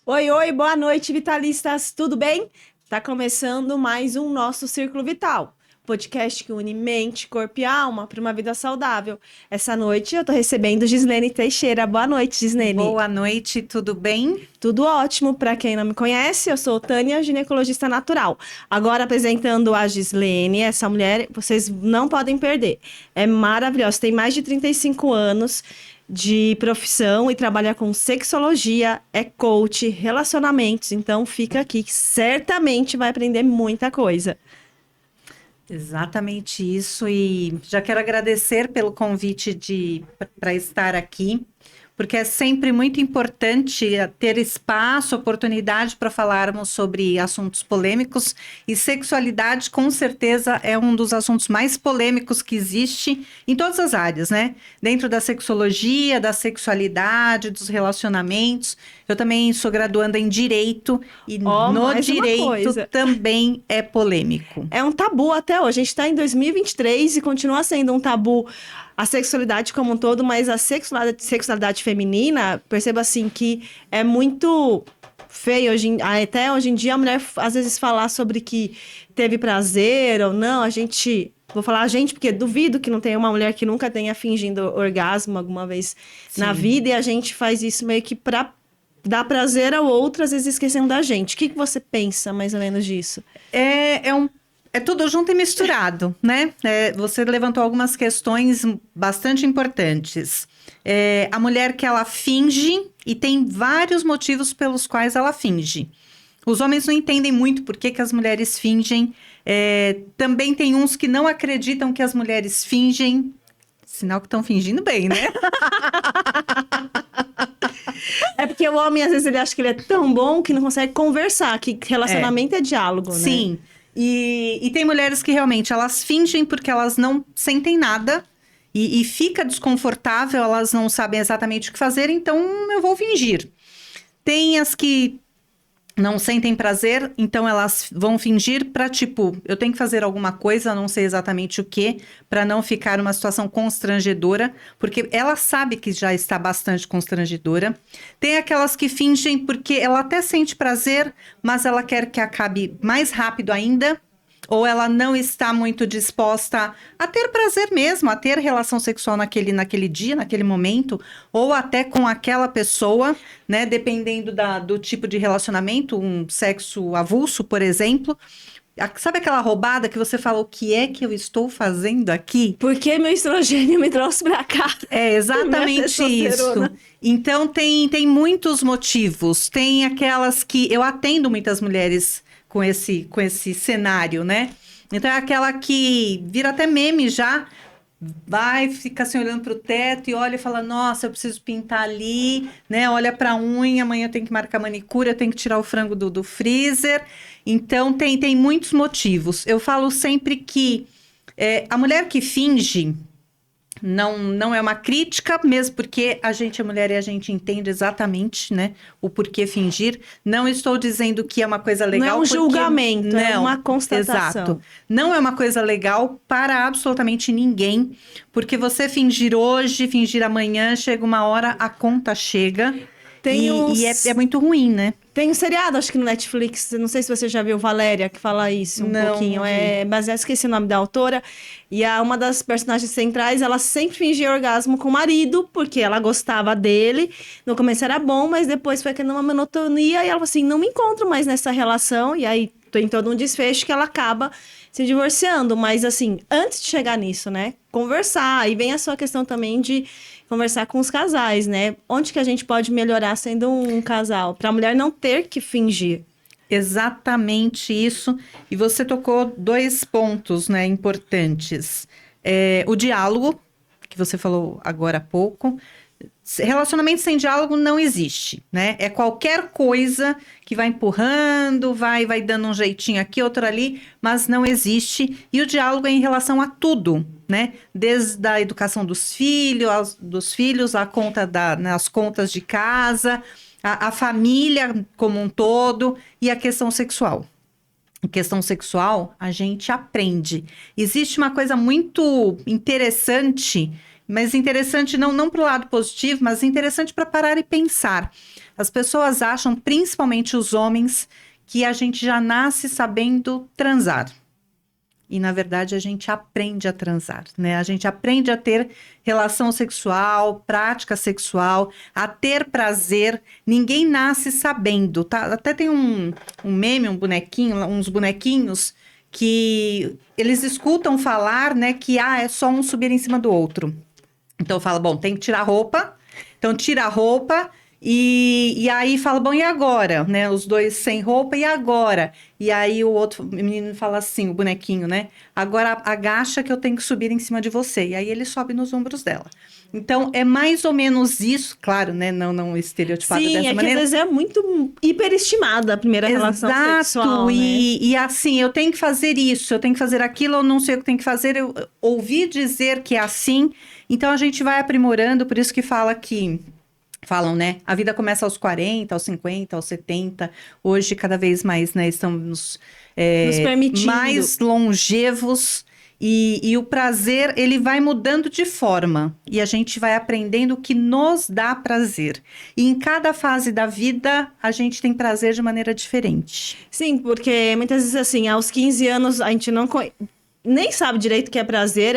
Oi, oi, boa noite, vitalistas, tudo bem? Tá começando mais um nosso Círculo Vital, podcast que une mente, corpo e alma para uma vida saudável. Essa noite eu tô recebendo Gislene Teixeira. Boa noite, Gislene. Boa noite, tudo bem? Tudo ótimo. Para quem não me conhece, eu sou Tânia, ginecologista natural. Agora apresentando a Gislene, essa mulher, vocês não podem perder. É maravilhosa, tem mais de 35 anos de profissão e trabalha com sexologia, é coach, relacionamentos. Então fica aqui que certamente vai aprender muita coisa. Exatamente isso. E já quero agradecer pelo convite para estar aqui, porque é sempre muito importante ter espaço, oportunidade para falarmos sobre assuntos polêmicos, e sexualidade com certeza é um dos assuntos mais polêmicos que existe em todas as áreas, né? Dentro da sexologia, da sexualidade, dos relacionamentos. Eu também sou graduanda em Direito e Ó, no mais uma Direito coisa. também é polêmico. É um tabu até hoje. A gente está em 2023 e continua sendo um tabu a sexualidade como um todo, mas a sexualidade feminina, perceba assim que é muito feio até hoje em dia a mulher às vezes falar sobre que teve prazer ou não, vou falar a gente porque duvido que não tenha uma mulher que nunca tenha fingindo orgasmo alguma vez na Sim. vida, e a gente faz isso meio que para dar prazer ao outro, às vezes esquecendo da gente. O que você pensa mais ou menos disso? É tudo junto e misturado, né? Você levantou algumas questões bastante importantes. A mulher que ela finge, e tem vários motivos pelos quais ela finge. Os homens não entendem muito por que as mulheres fingem. Também tem uns que não acreditam que as mulheres fingem. Sinal que estão fingindo bem, né? É porque o homem, às vezes, ele acha que ele é tão bom que não consegue conversar, que relacionamento é diálogo, né? Sim. E tem mulheres que realmente elas fingem porque elas não sentem nada e fica desconfortável, elas não sabem exatamente o que fazer, então eu vou fingir. Tem as que não sentem prazer, então elas vão fingir para, tipo, eu tenho que fazer alguma coisa, não sei exatamente o que, para não ficar uma situação constrangedora, porque ela sabe que já está bastante constrangedora. Tem aquelas que fingem porque ela até sente prazer, mas ela quer que acabe mais rápido ainda, ou ela não está muito disposta a ter prazer mesmo, a ter relação sexual naquele dia, naquele momento, ou até com aquela pessoa, né? Dependendo do tipo de relacionamento, um sexo avulso, por exemplo. Sabe aquela roubada que você fala, o que é que eu estou fazendo aqui? Porque meu estrogênio me trouxe pra cá. É exatamente Minha isso. testosterona. Então, tem muitos motivos. Tem aquelas que eu atendo muitas mulheres com esse cenário, né? Então, é aquela que vira até meme já, vai, fica assim olhando para o teto e olha e fala, nossa, eu preciso pintar ali, né? Olha para a unha, amanhã eu tenho que marcar manicure, eu tenho que tirar o frango do freezer. Então, tem muitos motivos. Eu falo sempre que a mulher que finge não é uma crítica, mesmo porque a gente é mulher e a gente entende exatamente, né, o porquê fingir. Não estou dizendo que é uma coisa legal. Não é um julgamento, é uma constatação. Exato. Não é uma coisa legal para absolutamente ninguém, porque você fingir hoje, fingir amanhã, chega uma hora, a conta chega. É muito ruim, né? Tem um seriado, acho que no Netflix, não sei se você já viu, Valéria, que fala isso um pouquinho. Não vi. Mas eu esqueci o nome da autora. E uma das personagens centrais, ela sempre fingia orgasmo com o marido, porque ela gostava dele. No começo era bom, mas depois foi criando uma monotonia. E ela falou assim, não me encontro mais nessa relação. E aí tem todo um desfecho que ela acaba se divorciando. Mas assim, antes de chegar nisso, né? Conversar. E vem a sua questão também de conversar com os casais, né? Onde que a gente pode melhorar sendo um casal? Para a mulher não ter que fingir. Exatamente isso. E você tocou dois pontos, né, importantes. O diálogo, que você falou agora há pouco. Relacionamento sem diálogo não existe, né? É qualquer coisa que vai empurrando, vai dando um jeitinho aqui, outro ali, mas não existe. E o diálogo é em relação a tudo, né? Desde a educação dos filhos, a conta as contas de casa, a família como um todo e a questão sexual. Em questão sexual, a gente aprende. Existe uma coisa muito interessante Mas interessante, não para o lado positivo, mas interessante para parar e pensar. As pessoas acham, principalmente os homens, que a gente já nasce sabendo transar. E, na verdade, a gente aprende a transar, né? A gente aprende a ter relação sexual, prática sexual, a ter prazer. Ninguém nasce sabendo, tá? Até tem um meme, um bonequinho, uns bonequinhos que eles escutam falar, né, que é só um subir em cima do outro. Então fala, bom, tem que tirar a roupa. Então tira a roupa e aí fala, bom, e agora? Né? Os dois sem roupa, e agora? E aí o outro menino fala assim, o bonequinho, né? Agora agacha que eu tenho que subir em cima de você. E aí ele sobe nos ombros dela. Então é mais ou menos isso, claro, né? Não estereotipado Sim, dessa é que maneira. às vezes é muito hiperestimada a primeira relação sexual, né? E assim, eu tenho que fazer isso, eu tenho que fazer aquilo, eu não sei o que tenho que fazer, eu ouvi dizer que é assim, então a gente vai aprimorando, por isso que falam, né, a vida começa aos 40, aos 50, aos 70, hoje cada vez mais, né, estamos Nos permitindo. mais longevos, e o prazer, ele vai mudando de forma. E a gente vai aprendendo o que nos dá prazer. E em cada fase da vida, a gente tem prazer de maneira diferente. Sim, porque muitas vezes, assim, aos 15 anos, a gente nem sabe direito o que é prazer.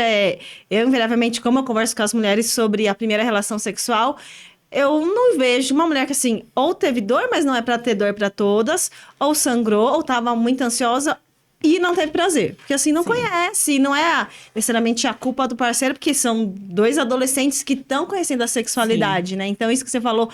Eu, invariavelmente, como eu converso com as mulheres sobre a primeira relação sexual, eu não vejo uma mulher que, assim, ou teve dor, mas não é pra ter dor pra todas, ou sangrou, ou tava muito ansiosa e não teve prazer. Porque, assim, não Sim. conhece, não é necessariamente a culpa do parceiro, porque são dois adolescentes que estão conhecendo a sexualidade, né? Então, isso que você falou,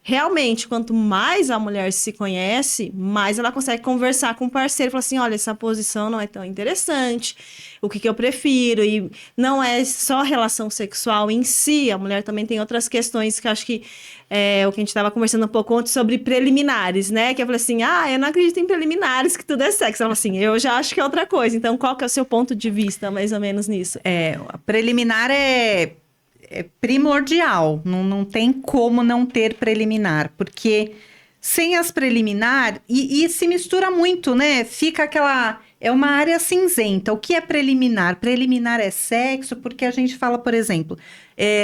realmente, quanto mais a mulher se conhece, mais ela consegue conversar com o parceiro. Falar assim, olha, essa posição não é tão interessante, o que eu prefiro. E não é só a relação sexual em si, a mulher também tem outras questões que eu acho que é o que a gente estava conversando um pouco antes sobre preliminares, né? Que eu falei assim, eu não acredito em preliminares, que tudo é sexo. Ela falou assim, eu já acho que é outra coisa. Então, qual que é o seu ponto de vista, mais ou menos, nisso? A preliminar é primordial, não tem como não ter preliminar, porque sem as preliminar, e se mistura muito, né? Fica é uma área cinzenta. O que é preliminar? Preliminar é sexo, porque a gente fala, por exemplo,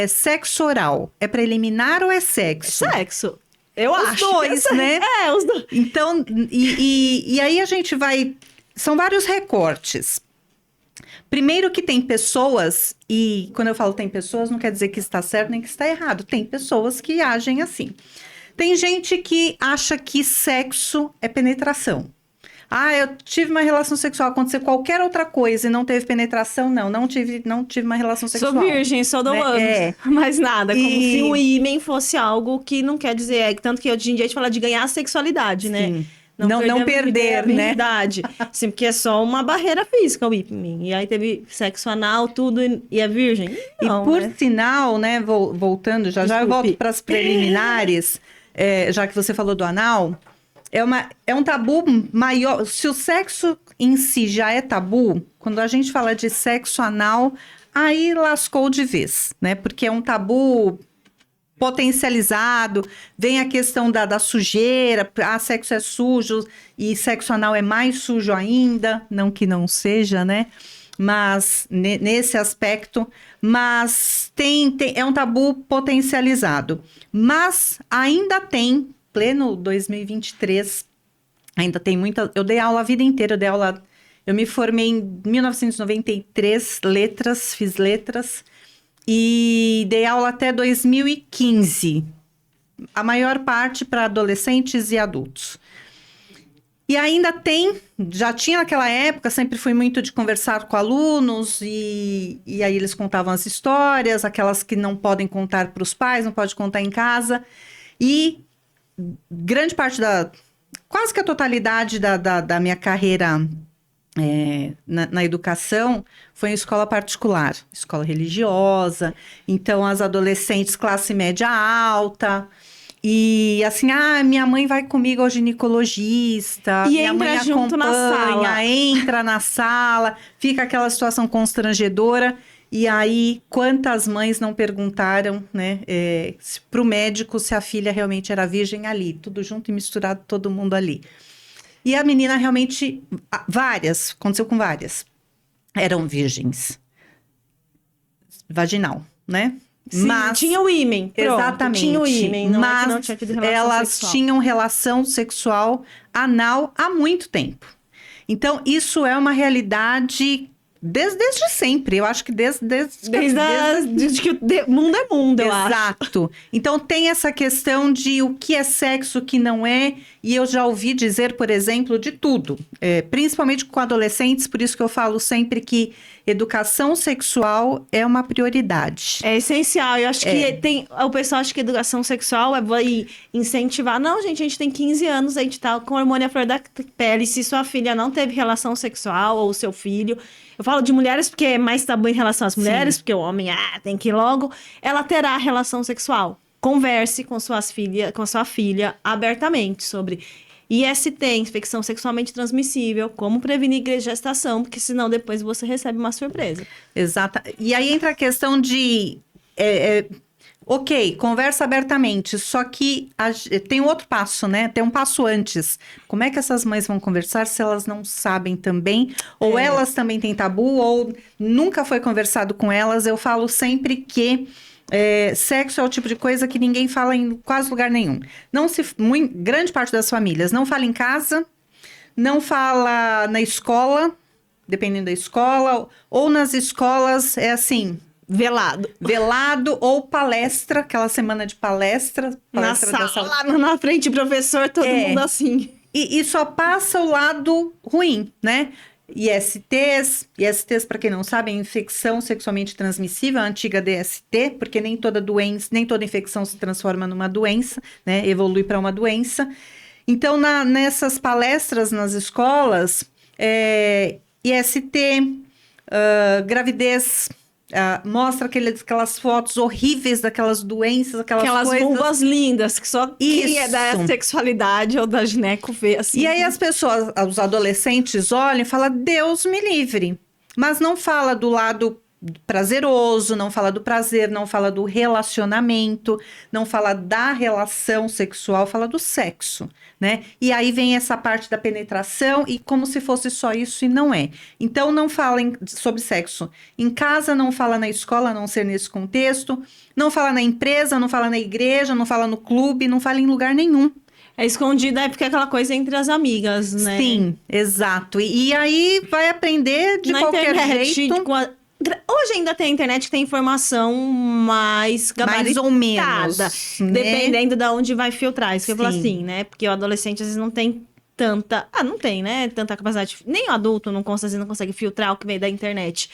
sexo oral. É preliminar ou é sexo? Sexo. Eu Os acho. dois, né? Os dois. Então, e aí a gente vai... São vários recortes. Primeiro que tem pessoas, e quando eu falo tem pessoas, não quer dizer que está certo nem que está errado. Tem pessoas que agem assim. Tem gente que acha que sexo é penetração. Eu tive uma relação sexual, aconteceu qualquer outra coisa e não teve penetração, não tive uma relação sexual. Sou virgem, sou do ano. Mais nada, como se o ímen fosse algo que não quer dizer, tanto que hoje em dia a gente fala de ganhar a sexualidade, né? Sim. Não perder, né? Verdade. Sim, porque é só uma barreira física o ímen. E aí teve sexo anal, tudo, e é virgem? Não, e por né? sinal, né, voltando, já eu volto para as preliminares, já que você falou do anal, é um tabu maior. Se o sexo em si já é tabu, quando a gente fala de sexo anal, aí lascou de vez, né? Porque é um tabu potencializado, vem a questão da sujeira, sexo é sujo e sexo anal é mais sujo ainda, não que não seja, né? Mas nesse aspecto, mas é um tabu potencializado. Mas ainda tem, pleno 2023, ainda tem muita... Eu dei aula a vida inteira, eu me formei em 1993, fiz letras, e dei aula até 2015. A maior parte para adolescentes e adultos. E ainda já tinha naquela época, sempre fui muito de conversar com alunos, e aí eles contavam as histórias, aquelas que não podem contar para os pais, não pode contar em casa. E grande parte quase que a totalidade da minha carreira na educação foi em escola particular, escola religiosa. Então, as adolescentes classe média alta. E assim, minha mãe vai comigo ao ginecologista, E minha mãe entra junto na sala. entra na sala, fica aquela situação constrangedora. E aí, quantas mães não perguntaram, né, para o médico se a filha realmente era virgem ali, tudo junto e misturado, todo mundo ali. E a menina realmente, aconteceu com várias, eram virgens. Vaginal, né? Sim, Mas tinha o ímen. Pronto, exatamente. tinha o ímen, não mas é que não tinha tido relação elas sexual. tinham relação sexual anal há muito tempo. Então, isso é uma realidade desde sempre. Eu acho que Desde que o mundo é mundo, eu acho. Exato. Então tem essa questão de o que é sexo, o que não é, e eu já ouvi dizer, por exemplo, de tudo, principalmente com adolescentes, por isso que eu falo sempre que educação sexual é uma prioridade. É essencial. Eu acho que o pessoal acha que educação sexual vai incentivar. Não, gente, a gente tem 15 anos, a gente tá com hormônio à flor da pele. Se sua filha não teve relação sexual, ou seu filho. Eu falo de mulheres porque é mais tabu em relação às mulheres, porque o homem tem que ir logo. Ela terá relação sexual. Converse com sua filha abertamente sobre IST, infecção sexualmente transmissível, como prevenir gestação, porque senão depois você recebe uma surpresa. Exato. E aí entra a questão de... ok, conversa abertamente, só que tem outro passo, né? Tem um passo antes. Como é que essas mães vão conversar se elas não sabem também? Ou elas também têm tabu, ou nunca foi conversado com elas. Eu falo sempre que sexo é o tipo de coisa que ninguém fala em quase lugar nenhum. Grande parte das famílias não fala em casa, não fala na escola, dependendo da escola, ou nas escolas é assim... Velado ou palestra, aquela semana de palestra Na sala, lá na frente, professor, todo mundo assim. E só passa o lado ruim, né? ISTs, para quem não sabe, é infecção sexualmente transmissível, a antiga DST, porque nem toda infecção se transforma numa doença, né? Evolui para uma doença. Então, nessas palestras nas escolas, IST, gravidez... mostra aquelas fotos horríveis daquelas doenças, aquelas coisas... vulvas lindas, que só quem é da sexualidade ou da gineco vê assim. E aí as pessoas, os adolescentes olham e falam, Deus me livre. Mas não fala do lado prazeroso, não fala do prazer, não fala do relacionamento, não fala da relação sexual, fala do sexo, né? E aí vem essa parte da penetração e como se fosse só isso e não é. Então não fala sobre sexo em casa, não fala na escola, a não ser nesse contexto, não fala na empresa, não fala na igreja, não fala no clube, não fala em lugar nenhum. É escondida, porque é aquela coisa entre as amigas, né? Sim, exato. E aí vai aprender de qualquer jeito. Hoje ainda tem internet que tem informação mais gabaritada. Mais ou menos, né? Dependendo de onde vai filtrar. Isso que eu falo assim, né? Porque o adolescente às vezes não tem tanta... não tem, né? Tanta capacidade. Nem o adulto não consegue filtrar o que vem da internet.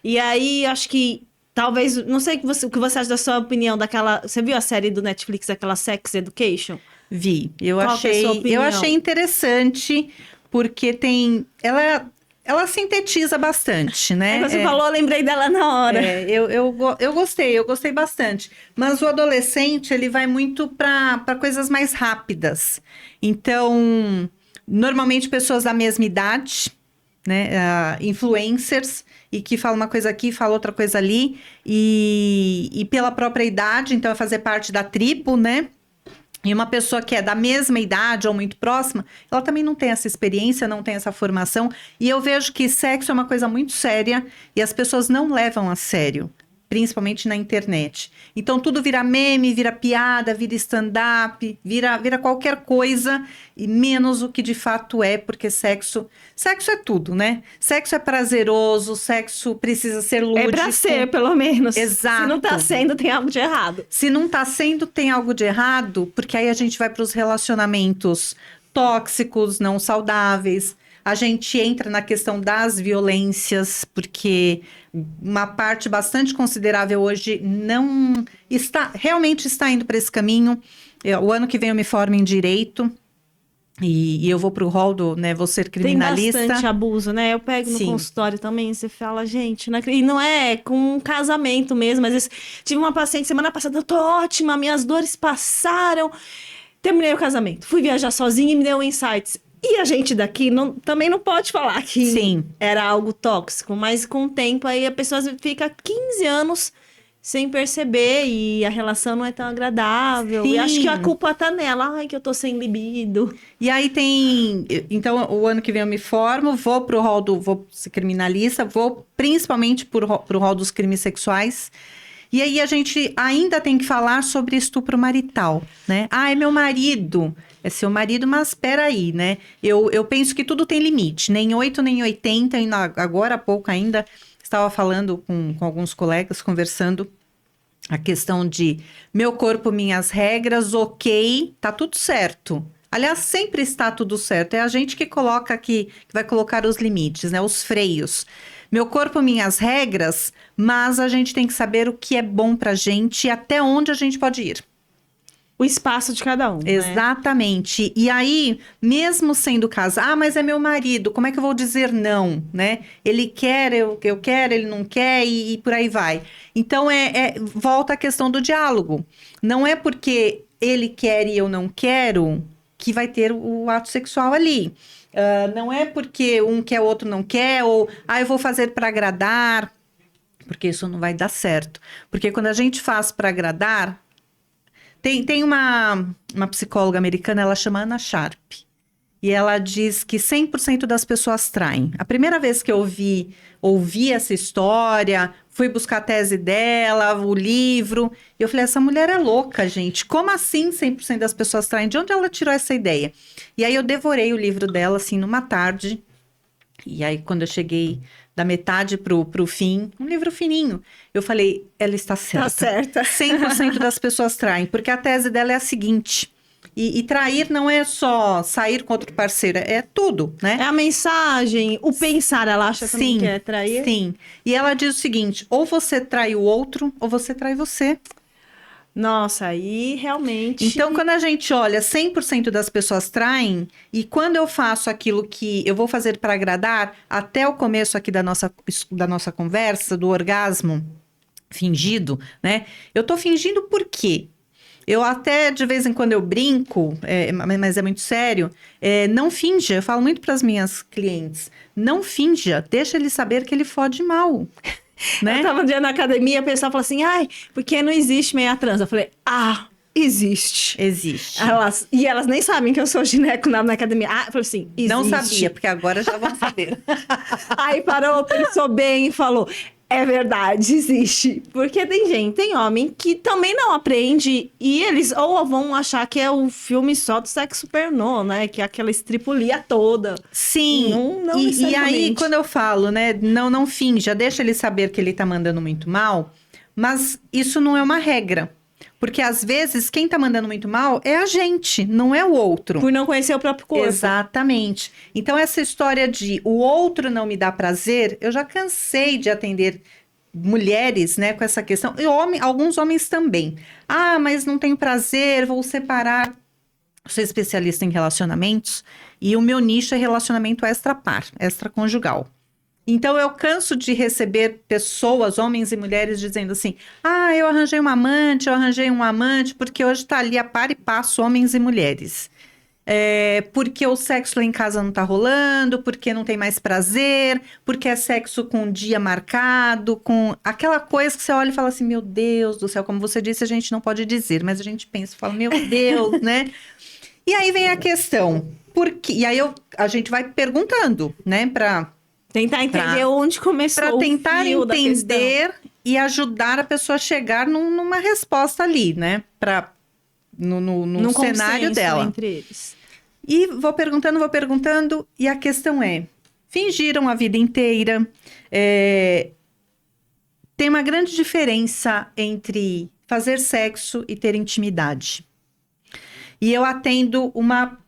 E aí, acho que... Talvez... Não sei o que você acha da sua opinião daquela... Você viu a série do Netflix, aquela Sex Education? Vi. Eu Qual que é a sua opinião? achei interessante, porque tem... Ela sintetiza bastante, né? Você falou, eu lembrei dela na hora. Eu gostei bastante. Mas o adolescente, ele vai muito para coisas mais rápidas. Então, normalmente pessoas da mesma idade, né? Influencers, e que fala uma coisa aqui, fala outra coisa ali. E pela própria idade, então é fazer parte da tribo, né? E uma pessoa que é da mesma idade ou muito próxima, ela também não tem essa experiência, não tem essa formação. E eu vejo que sexo é uma coisa muito séria e as pessoas não levam a sério, principalmente na internet. Então tudo vira meme, vira piada, vira stand-up, vira qualquer coisa, e menos o que de fato é, porque sexo é tudo, né? Sexo é prazeroso, sexo precisa ser lúdico. É pra ser, pelo menos. Exato. Se não tá sendo, tem algo de errado. Se não tá sendo, tem algo de errado, porque aí a gente vai para os relacionamentos tóxicos, não saudáveis. A gente entra na questão das violências, porque uma parte bastante considerável hoje realmente está indo para esse caminho. O ano que vem eu me formo em Direito. E eu vou pro rol né, vou ser criminalista. Tem bastante abuso, né? Eu pego no consultório também, você fala, gente, e não é com um casamento mesmo. Às vezes, tive uma paciente semana passada, eu tô ótima, minhas dores passaram. Terminei o casamento, fui viajar sozinha e me deu insights. E a gente daqui também não pode falar que era algo tóxico, mas com o tempo aí a pessoa fica 15 anos sem perceber e a relação não é tão agradável. Sim. E acho que a culpa tá nela. Ai, que eu tô sem libido. E aí então, o ano que vem eu me formo, vou ser criminalista, vou principalmente pro rol dos crimes sexuais. E aí a gente ainda tem que falar sobre estupro marital, né? Ah, é meu marido. É seu marido, mas espera aí, né? Eu penso que tudo tem limite, nem 8, nem 80. E agora há pouco ainda estava falando com alguns colegas, conversando a questão de meu corpo, minhas regras, ok, tá tudo certo. Aliás, sempre está tudo certo. É a gente que coloca aqui, que vai colocar os limites, né? Os freios. Meu corpo, minhas regras, mas a gente tem que saber o que é bom pra gente e até onde a gente pode ir. O espaço de cada um, né? Exatamente. E aí, mesmo sendo casado, mas é meu marido, como é que eu vou dizer não, né? Ele quer, eu quero, ele não quer e por aí vai. Então, volta a questão do diálogo. Não é porque ele quer e eu não quero que vai ter o ato sexual ali. Não é porque um quer, o outro não quer, ou eu vou fazer para agradar, porque isso não vai dar certo. Porque quando a gente faz para agradar, tem uma psicóloga americana, ela chama Anna Sharp, e ela diz que 100% das pessoas traem. A primeira vez que eu ouvi essa história, fui buscar a tese dela, o livro, e eu falei, essa mulher é louca, gente. Como assim 100% das pessoas traem? De onde ela tirou essa ideia? E aí eu devorei o livro dela, assim, numa tarde. E aí, quando eu cheguei da metade pro fim, um livro fininho, eu falei, ela está certa. Tá certa. 100% das pessoas traem, porque a tese dela é a seguinte... E trair não é só sair com outro parceiro, é tudo, né? É a mensagem, o pensar, ela acha que não quer trair. Sim, e ela diz o seguinte, ou você trai o outro, ou você trai você. Nossa, aí realmente... Então, quando a gente olha, 100% das pessoas traem, e quando eu faço aquilo que eu vou fazer para agradar, até o começo aqui da nossa conversa, do orgasmo fingido, né? Eu tô fingindo por quê? Eu até, de vez em quando, eu brinco, mas é muito sério, não finja, eu falo muito para as minhas clientes, não finja, deixa ele saber que ele fode mal, né? Eu tava um dia na academia, a pessoa falou assim, porque não existe meia trans. Eu falei, existe. Existe. E elas nem sabem que eu sou gineco na academia. Eu falei assim, existe. Não sabia, porque agora já vão saber. Aí parou, pensou bem e falou... É verdade, existe. Porque tem homem que também não aprende e eles ou vão achar que é o filme só do sexo pornô, né? Que é aquela estripulia toda. Sim, não e aí quando eu falo, né, não finja, deixa ele saber que ele tá mandando muito mal, mas isso não é uma regra. Porque às vezes quem tá mandando muito mal é a gente, não é o outro. Por não conhecer o próprio corpo. Exatamente. Então essa história de o outro não me dá prazer, eu já cansei de atender mulheres, né, com essa questão. E alguns homens também. Mas não tenho prazer, vou separar. Eu sou especialista em relacionamentos e o meu nicho é relacionamento extra-par, extraconjugal. Então, eu canso de receber pessoas, homens e mulheres, dizendo assim, eu arranjei uma amante, eu arranjei um amante, porque hoje está ali a par e passo homens e mulheres. Porque o sexo lá em casa não tá rolando, porque não tem mais prazer, porque é sexo com dia marcado, com aquela coisa que você olha e fala assim, meu Deus do céu, como você disse, a gente não pode dizer, mas a gente pensa e fala, meu Deus, né? E aí vem a questão, por quê? E aí a gente vai perguntando, né, tentar entender onde começou para tentar o fio entender e ajudar a pessoa a chegar numa resposta ali, né? No cenário dela. Entre eles. E vou perguntando, e a questão é: fingiram a vida inteira? Tem uma grande diferença entre fazer sexo e ter intimidade. E eu atendo uma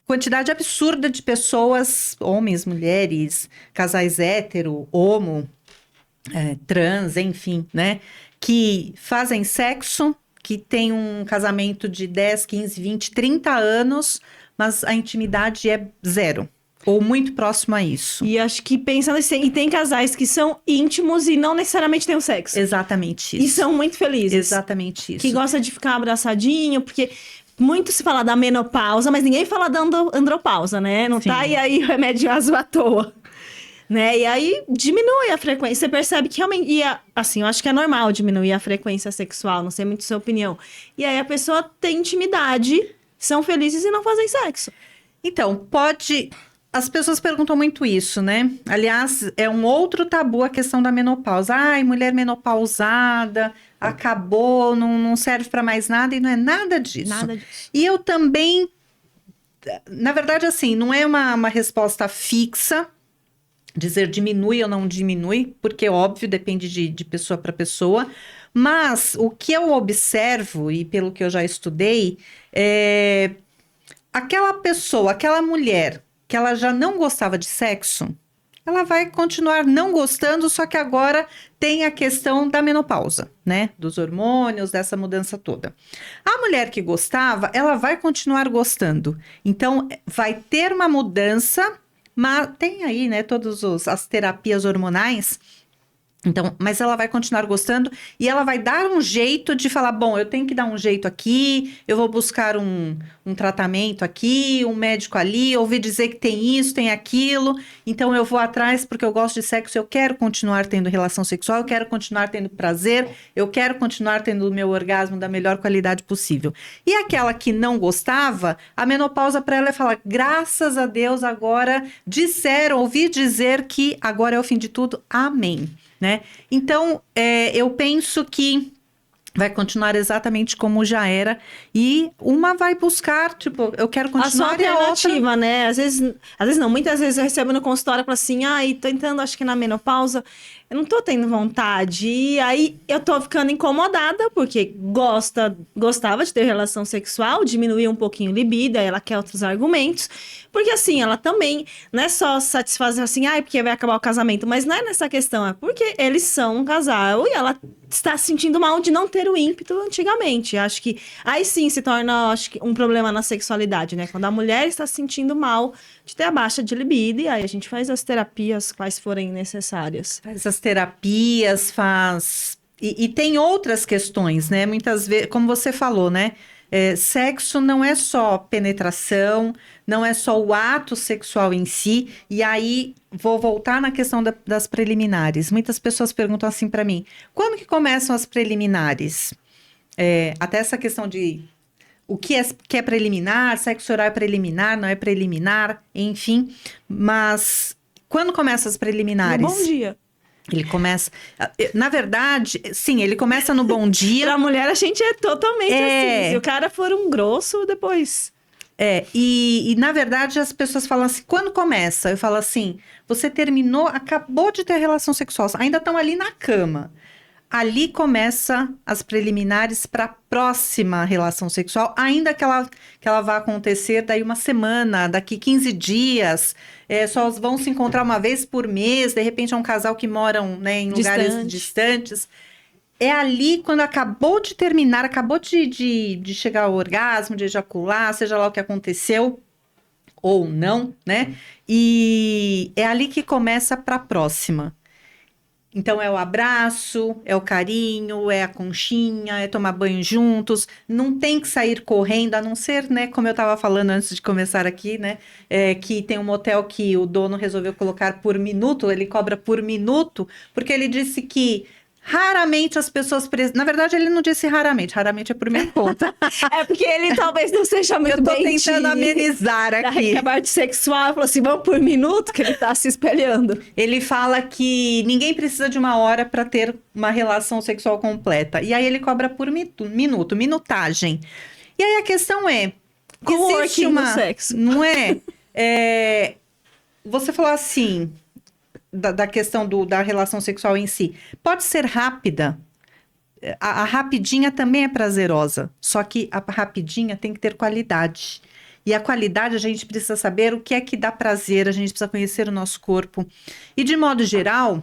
quantidade absurda de pessoas, homens, mulheres, casais hétero, homo, trans, enfim, né? Que fazem sexo, que tem um casamento de 10, 15, 20, 30 anos, mas a intimidade é zero. Ou muito próximo a isso. E acho que pensando assim, e tem casais que são íntimos e não necessariamente têm o sexo. Exatamente isso. E são muito felizes. Exatamente isso. Que gosta de ficar abraçadinho, porque... Muito se fala da menopausa, mas ninguém fala da andropausa, né? Não tá aí o remédio azul à toa. Né? E aí diminui a frequência. Você percebe que realmente... assim, eu acho que é normal diminuir a frequência sexual, não sei muito a sua opinião. E aí a pessoa tem intimidade, são felizes e não fazem sexo. Então, pode... As pessoas perguntam muito isso, né? Aliás, é um outro tabu a questão da menopausa. Mulher menopausada, acabou, não serve para mais nada e não é nada disso. Nada disso. E eu também, na verdade, assim, não é uma resposta fixa, dizer diminui ou não diminui, porque, óbvio, depende de pessoa para pessoa. Mas o que eu observo, e pelo que eu já estudei, é aquela pessoa, aquela mulher que ela já não gostava de sexo, ela vai continuar não gostando, só que agora tem a questão da menopausa, né? Dos hormônios, dessa mudança toda. A mulher que gostava, ela vai continuar gostando. Então, vai ter uma mudança, mas tem aí, né, todas as terapias hormonais. Então, mas ela vai continuar gostando e ela vai dar um jeito de falar, bom, eu tenho que dar um jeito aqui, eu vou buscar um tratamento aqui, um médico ali, ouvi dizer que tem isso, tem aquilo, então eu vou atrás porque eu gosto de sexo, eu quero continuar tendo relação sexual, eu quero continuar tendo prazer, eu quero continuar tendo o meu orgasmo da melhor qualidade possível. E aquela que não gostava, a menopausa para ela é falar, graças a Deus agora ouvi dizer que agora é o fim de tudo, amém. Né? Então, eu penso que vai continuar exatamente como já era e uma vai buscar, tipo, eu quero continuar a sua alternativa, né? Às vezes não, muitas vezes eu recebo no consultório e falo assim, tô entrando, acho que na menopausa, eu não tô tendo vontade, e aí eu tô ficando incomodada, porque gostava de ter relação sexual, diminuiu um pouquinho o libido, aí ela quer outros argumentos, porque assim, ela também, não é só satisfazer assim, porque vai acabar o casamento, mas não é nessa questão, é porque eles são um casal, e ela está se sentindo mal de não ter o ímpeto antigamente, acho que aí sim se torna, acho que, um problema na sexualidade, né, quando a mulher está se sentindo mal de ter a baixa de libido, e aí a gente faz as terapias quais forem necessárias. Faz as terapias, faz... E tem outras questões, né? Muitas vezes, como você falou, né? Sexo não é só penetração, não é só o ato sexual em si. E aí, vou voltar na questão das preliminares. Muitas pessoas perguntam assim para mim, quando que começam as preliminares? Até essa questão de o que é preliminar, sexo oral é preliminar, não é preliminar, enfim. Mas quando começam as preliminares? No bom dia. Ele começa... Na verdade, sim, ele começa no bom dia. Pra mulher, a gente é totalmente assim. Se o cara for um grosso, depois... E na verdade as pessoas falam assim, quando começa? Eu falo assim, você terminou, acabou de ter relação sexual, ainda estão ali na cama. Ali começa as preliminares para a próxima relação sexual, ainda que ela vá acontecer daí uma semana, daqui 15 dias, só vão se encontrar uma vez por mês, de repente é um casal que moram, né, em lugares distantes. É ali, quando acabou de terminar, acabou de chegar ao orgasmo, de ejacular, seja lá o que aconteceu, ou não, né? E é ali que começa para a próxima. Então, é o abraço, é o carinho, é a conchinha, é tomar banho juntos. Não tem que sair correndo, a não ser, né, como eu estava falando antes de começar aqui, né, que tem um motel que o dono resolveu colocar por minuto, ele cobra por minuto, porque ele disse que raramente as pessoas... Na verdade, ele não disse raramente é por minha conta. É porque ele talvez não seja muito bem... Eu tô tentando amenizar aqui. Da parte sexual, falou assim, vamos por minuto, que ele tá se espelhando. Ele fala que ninguém precisa de uma hora para ter uma relação sexual completa. E aí ele cobra por minuto, minutagem. E aí a questão é... existe uma... sexo. Não é? Você falou assim... Da questão da relação sexual em si. Pode ser rápida. A rapidinha também é prazerosa. Só que a rapidinha tem que ter qualidade. E a qualidade a gente precisa saber o que é que dá prazer. A gente precisa conhecer o nosso corpo. E de modo geral,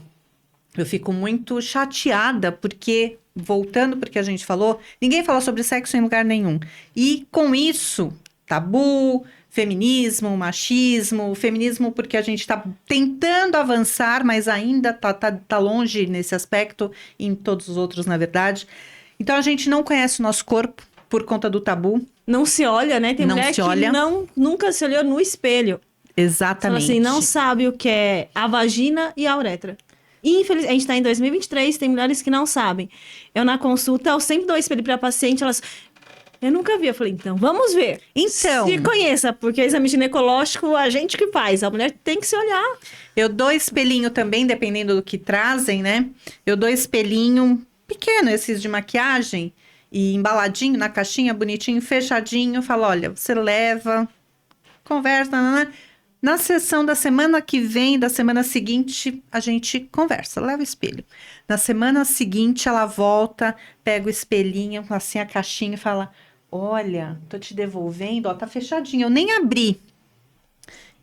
eu fico muito chateada porque, voltando porque a gente falou, ninguém fala sobre sexo em lugar nenhum. E com isso, tabu... feminismo, machismo, feminismo porque a gente está tentando avançar, mas ainda tá longe nesse aspecto, e em todos os outros, na verdade. Então, a gente não conhece o nosso corpo por conta do tabu. Não se olha, né? Tem mulher que nunca se olhou no espelho. Exatamente. Fala assim, não sabe o que é a vagina e a uretra. Infelizmente, a gente está em 2023, tem mulheres que não sabem. Eu, na consulta, eu sempre dou espelho para a paciente, elas... Eu nunca vi. Eu falei, então, vamos ver. Então... Se conheça, porque o exame ginecológico, a gente que faz. A mulher tem que se olhar. Eu dou espelhinho também, dependendo do que trazem, né? Eu dou espelhinho pequeno, esses de maquiagem, e embaladinho na caixinha, bonitinho, fechadinho. Falo, olha, você leva, conversa, na sessão da semana que vem, da semana seguinte, a gente conversa, leva o espelho. Na semana seguinte, ela volta, pega o espelhinho, assim, a caixinha e fala, olha, tô te devolvendo, ó, tá fechadinho, eu nem abri.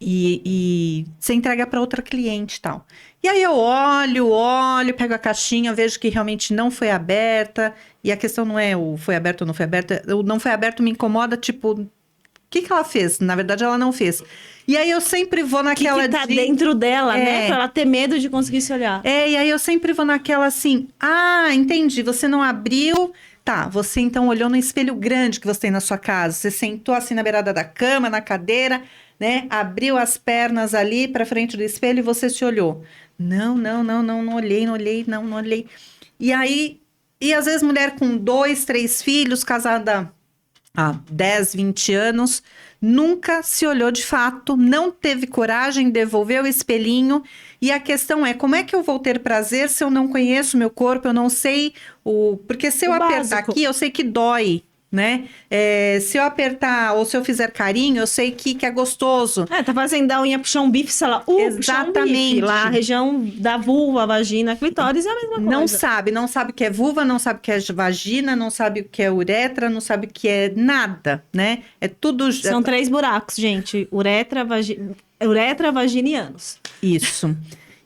E você entrega para outra cliente e tal. E aí eu olho, pego a caixinha, vejo que realmente não foi aberta. E a questão não é o foi aberto ou não foi aberto. O não foi aberto me incomoda, tipo, o que ela fez? Na verdade, ela não fez. E aí eu sempre vou naquela que tá dentro dela, né? Pra ela ter medo de conseguir se olhar. E aí eu sempre vou naquela assim, entendi, você não abriu, tá, você então olhou no espelho grande que você tem na sua casa, você sentou assim na beirada da cama, na cadeira, né, abriu as pernas ali pra frente do espelho e você se olhou. Não olhei. E aí, às vezes mulher com 2, 3 filhos, casada há 10, 20 anos, nunca se olhou de fato, não teve coragem, devolveu o espelhinho. E a questão é, como é que eu vou ter prazer se eu não conheço o meu corpo, eu não sei o... Porque se eu apertar aqui, eu sei que dói, né? Se eu apertar ou se eu fizer carinho, eu sei que é gostoso. Tá fazendo a unha, puxar um bife, sei lá, exatamente. Um bife, lá a região da vulva, vagina, clitóris é a mesma coisa. Não sabe o que é vulva, não sabe o que é vagina, não sabe o que é uretra, não sabe o que é nada, né? É tudo... São 3 buracos, gente. Uretra, vagina e ânus. Isso.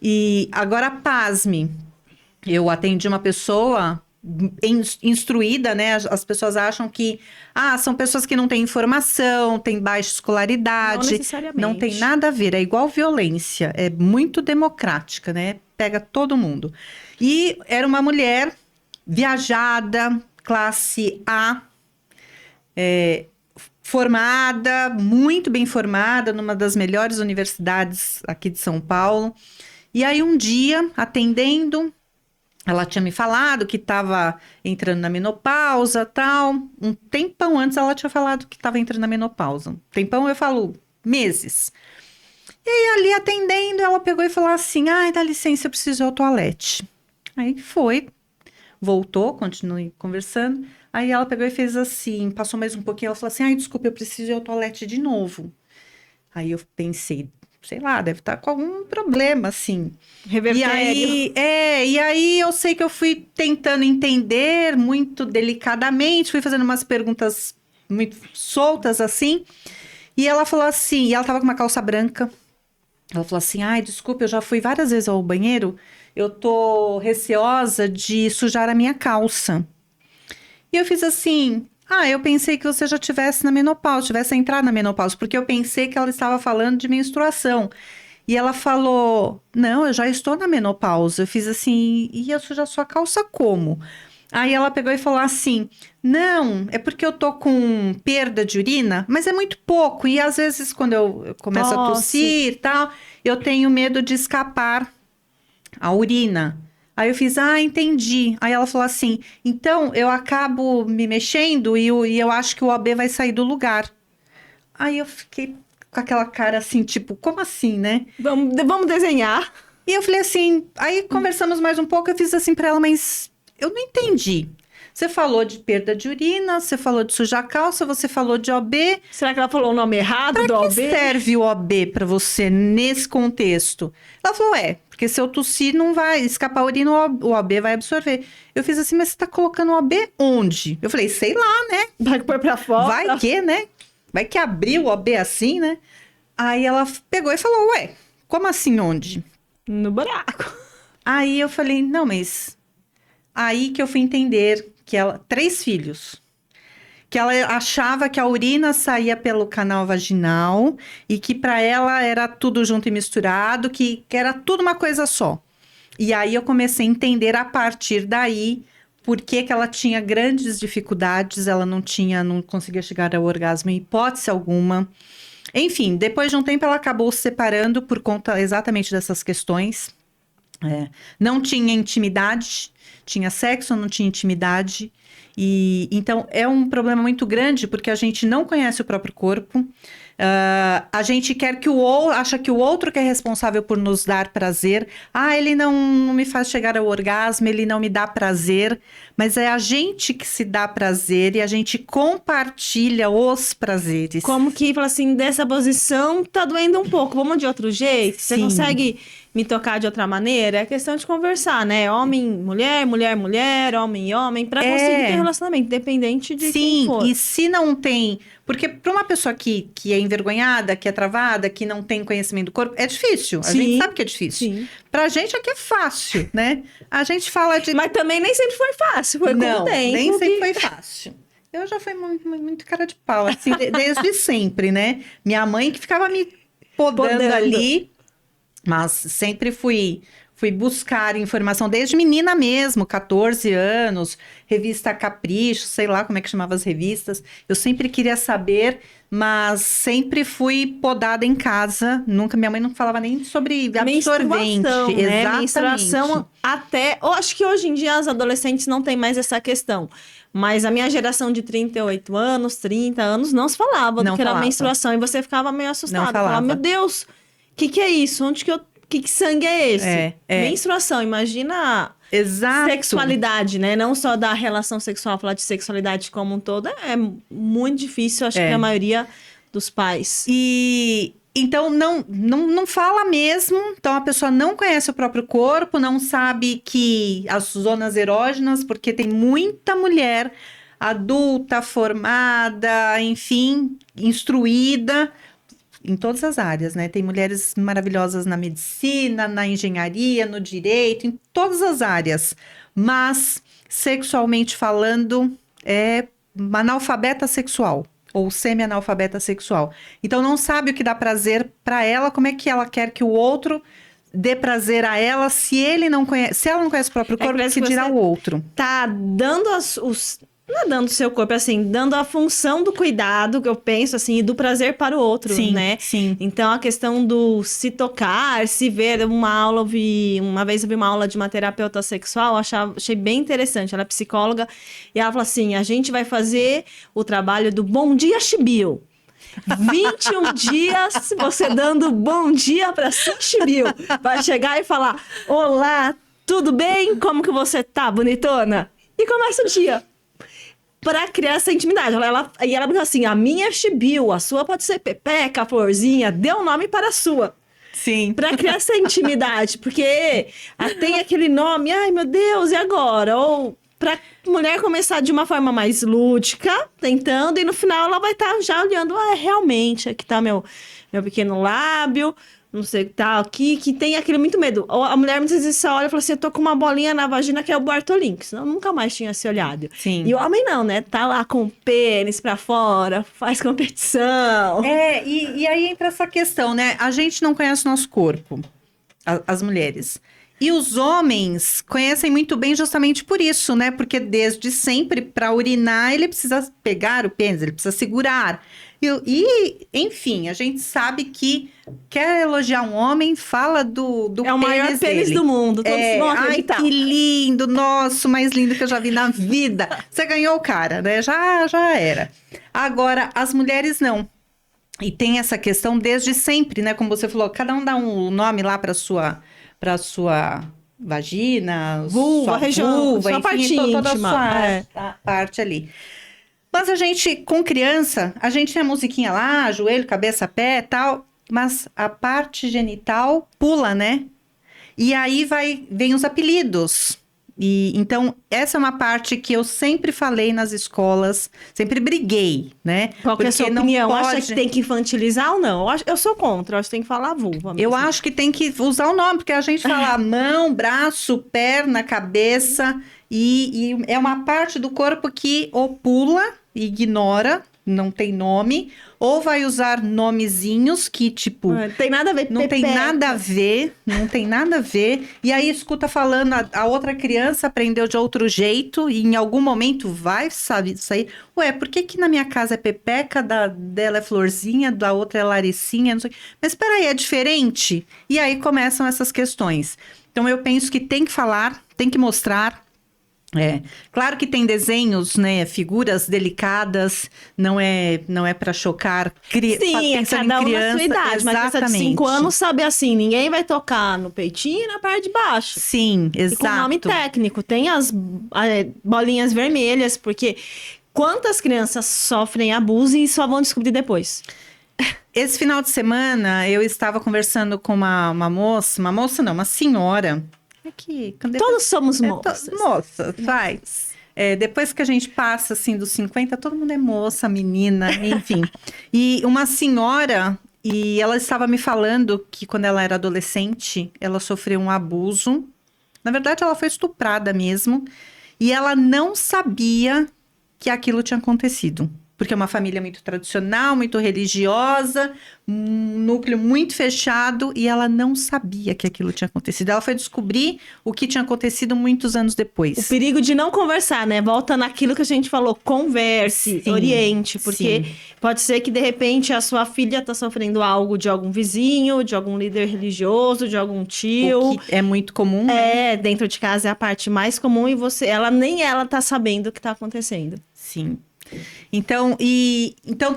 E agora, pasme, eu atendi uma pessoa instruída, né? As pessoas acham que são pessoas que não têm informação, têm baixa escolaridade. Não necessariamente. Não tem nada a ver, é igual violência, é muito democrática, né? Pega todo mundo. E era uma mulher viajada, classe A, formada, muito bem formada, numa das melhores universidades aqui de São Paulo. E aí um dia, atendendo, ela tinha me falado que estava entrando na menopausa, tal. Um tempão antes ela tinha falado que estava entrando na menopausa. Tempão eu falo meses. E aí ali atendendo, ela pegou e falou assim, dá licença, eu preciso ir ao toalete. Aí foi, voltou, continuei conversando. Aí ela pegou e fez assim, passou mais um pouquinho, ela falou assim, desculpa, eu preciso ir ao toalete de novo. Aí eu pensei, sei lá, deve estar com algum problema, assim. Revertério. E aí eu sei que eu fui tentando entender muito delicadamente, fui fazendo umas perguntas muito soltas, assim. E ela falou assim, e ela tava com uma calça branca. Ela falou assim, desculpa, eu já fui várias vezes ao banheiro, eu tô receosa de sujar a minha calça. E eu fiz assim, eu pensei que você já tivesse na menopausa, tivesse entrado na menopausa, porque eu pensei que ela estava falando de menstruação. E ela falou, não, eu já estou na menopausa. Eu fiz assim, e eu sujar sua calça como? Aí ela pegou e falou assim, não, é porque eu tô com perda de urina, mas é muito pouco. E às vezes quando eu começo a tossir e tal, eu tenho medo de escapar a urina. Aí eu fiz, entendi. Aí ela falou assim, então eu acabo me mexendo e eu acho que o OB vai sair do lugar. Aí eu fiquei com aquela cara assim, tipo, como assim, né? Vamos desenhar. E eu falei assim, aí conversamos mais um pouco, eu fiz assim pra ela, mas eu não entendi. Você falou de perda de urina, você falou de sujar a calça, você falou de OB. Será que ela falou o nome errado do OB? Pra que serve o OB pra você nesse contexto? Ela falou, porque se eu tossir não vai escapar a urina, o OB vai absorver. Eu fiz assim, mas você tá colocando o OB onde? Eu falei, sei lá, né? Vai pôr pra fora. Vai que, né? Vai que abriu o OB assim, né? Aí ela pegou e falou, como assim onde? No buraco. Aí eu falei, não, mas... Aí que eu fui entender que ela... 3 filhos. Que ela achava que a urina saía pelo canal vaginal e que para ela era tudo junto e misturado, que era tudo uma coisa só. E aí eu comecei a entender a partir daí por que ela tinha grandes dificuldades, ela não conseguia chegar ao orgasmo em hipótese alguma. Enfim, depois de um tempo ela acabou se separando por conta exatamente dessas questões. Não tinha intimidade, tinha sexo, não tinha intimidade. E então é um problema muito grande porque a gente não conhece o próprio corpo, A gente quer que acha que o outro que é responsável por nos dar prazer. Ele não me faz chegar ao orgasmo, ele não me dá prazer. Mas é a gente que se dá prazer e a gente compartilha os prazeres. Como que, fala assim, dessa posição tá doendo um pouco, vamos de outro jeito? Você Sim. consegue me tocar de outra maneira? É questão de conversar, né? Homem, mulher, mulher, mulher, homem e homem, pra conseguir ter relacionamento, independente de quem for. Sim, e se não tem... Porque para uma pessoa que é envergonhada, que é travada, que não tem conhecimento do corpo, é difícil. A gente sabe que é difícil. Sim. Pra gente aqui é fácil, né? A gente fala de... Mas também nem sempre foi fácil, foi com o tempo. Nem sempre foi fácil. Eu já fui muito cara de pau, assim, desde sempre, né? Minha mãe que ficava me podando ali, mas sempre fui buscar informação desde menina mesmo, 14 anos, revista Capricho, sei lá como é que chamava as revistas. Eu sempre queria saber, mas sempre fui podada em casa. Minha mãe não falava nem sobre absorvente. Né? Menstruação até... Eu acho que hoje em dia as adolescentes não tem mais essa questão. Mas a minha geração de 38 anos, 30 anos, não se falava do que era menstruação. E você ficava meio assustada. Falava, meu Deus, o que é isso? Onde que sangue é esse? Menstruação, imagina sexualidade, né? Não só da relação sexual, falar de sexualidade como um todo. É muito difícil, acho que a maioria dos pais. Então, não fala mesmo. Então, a pessoa não conhece o próprio corpo, não sabe que as zonas erógenas, porque tem muita mulher adulta, formada, enfim, instruída, em todas as áreas, né? Tem mulheres maravilhosas na medicina, na engenharia, no direito, em todas as áreas. Mas, sexualmente falando, é uma analfabeta sexual ou semi-analfabeta sexual. Então, não sabe o que dá prazer para ela, como é que ela quer que o outro dê prazer a ela, se ela não conhece o próprio corpo, que dirá o outro. Tá dando não é dando o seu corpo, assim, dando a função do cuidado, que eu penso, assim, e do prazer para o outro, né? Sim. Então, a questão do se tocar, se ver, uma vez eu vi uma aula de uma terapeuta sexual, achei bem interessante, ela é psicóloga, e ela falou assim, a gente vai fazer o trabalho do Bom Dia Chibiu. 21 dias, você dando bom dia para Sim Chibiu. Vai chegar e falar, olá, tudo bem? Como que você tá, bonitona? E começa o dia. Para criar essa intimidade. E ela diz assim, a minha é Chibiu, a sua pode ser Pepeca, Florzinha, dê um nome para a sua. Sim. Para criar essa intimidade, porque tem aquele nome, ai meu Deus, e agora? Ou para mulher começar de uma forma mais lúdica, tentando, e no final ela vai estar já olhando, realmente, aqui tá meu pequeno lábio, não sei o que tá aqui, que tem aquele muito medo. A mulher muitas vezes só olha e fala assim, eu tô com uma bolinha na vagina que é o Bartolin, que senão nunca mais tinha se olhado. Sim. E o homem não, né? Tá lá com o pênis pra fora, faz competição. E aí entra essa questão, né? A gente não conhece o nosso corpo, as mulheres. E os homens conhecem muito bem justamente por isso, né? Porque desde sempre, para urinar, ele precisa pegar o pênis, ele precisa segurar. Enfim, a gente sabe que quer elogiar um homem, fala do pênis dele. É o maior pênis do mundo, todos vão acreditar. Ai, que lindo, nossa, o mais lindo que eu já vi na vida. Você ganhou o cara, né? Já era. Agora, as mulheres não. E tem essa questão desde sempre, né? Como você falou, cada um dá um nome lá para sua vagina, vulva, sua região, vulva, sua parte toda íntima, a sua parte ali. Mas a gente, com criança, a gente tem a musiquinha lá, joelho, cabeça, pé, tal, mas a parte genital pula, né? E aí vem os apelidos. Então, essa é uma parte que eu sempre falei nas escolas, sempre briguei, né? Qual que é a sua opinião? Acha que tem que infantilizar ou não? Eu sou contra, eu acho que tem que falar vulva mesmo. Eu acho que tem que usar o nome, porque a gente fala mão, braço, perna, cabeça, e é uma parte do corpo que ou pula, ignora, não tem nome, ou vai usar nomezinhos que, tipo... tem nada a ver. Não tem nada a ver. E aí escuta falando, a outra criança aprendeu de outro jeito, e em algum momento vai sair. Ué, por que na minha casa é Pepeca, dela é Florzinha, da outra é Laricinha, não sei. Mas peraí, é diferente? E aí começam essas questões. Então eu penso que tem que falar, tem que mostrar. É, claro que tem desenhos, né, figuras delicadas, não é para chocar, Sim, é pensando cada em um na criança, sua idade, mas criança de 5 exatamente. anos sabe assim, ninguém vai tocar no peitinho e na parte de baixo. Sim, E com nome exato. técnico, tem as bolinhas vermelhas, porque quantas crianças sofrem abuso e só vão descobrir depois? Esse final de semana eu estava conversando com uma moça não, uma senhora. É que quando Todos somos moças. moça, vai. Depois que a gente passa assim dos 50, todo mundo é moça, menina, enfim. E uma senhora, e ela estava me falando que quando ela era adolescente, ela sofreu um abuso. Na verdade, ela foi estuprada mesmo, e ela não sabia que aquilo tinha acontecido. Porque é uma família muito tradicional, muito religiosa, um núcleo muito fechado, e ela não sabia que aquilo tinha acontecido. Ela foi descobrir o que tinha acontecido muitos anos O depois. perigo de não conversar, né? Volta naquilo que a gente falou, converse, Sim, oriente, porque sim. pode ser que de repente a sua filha tá sofrendo algo de algum vizinho, de algum líder religioso, de algum tio. O que é muito comum, né? Dentro de casa é a parte mais comum e nem ela tá sabendo o que tá acontecendo. Sim. Então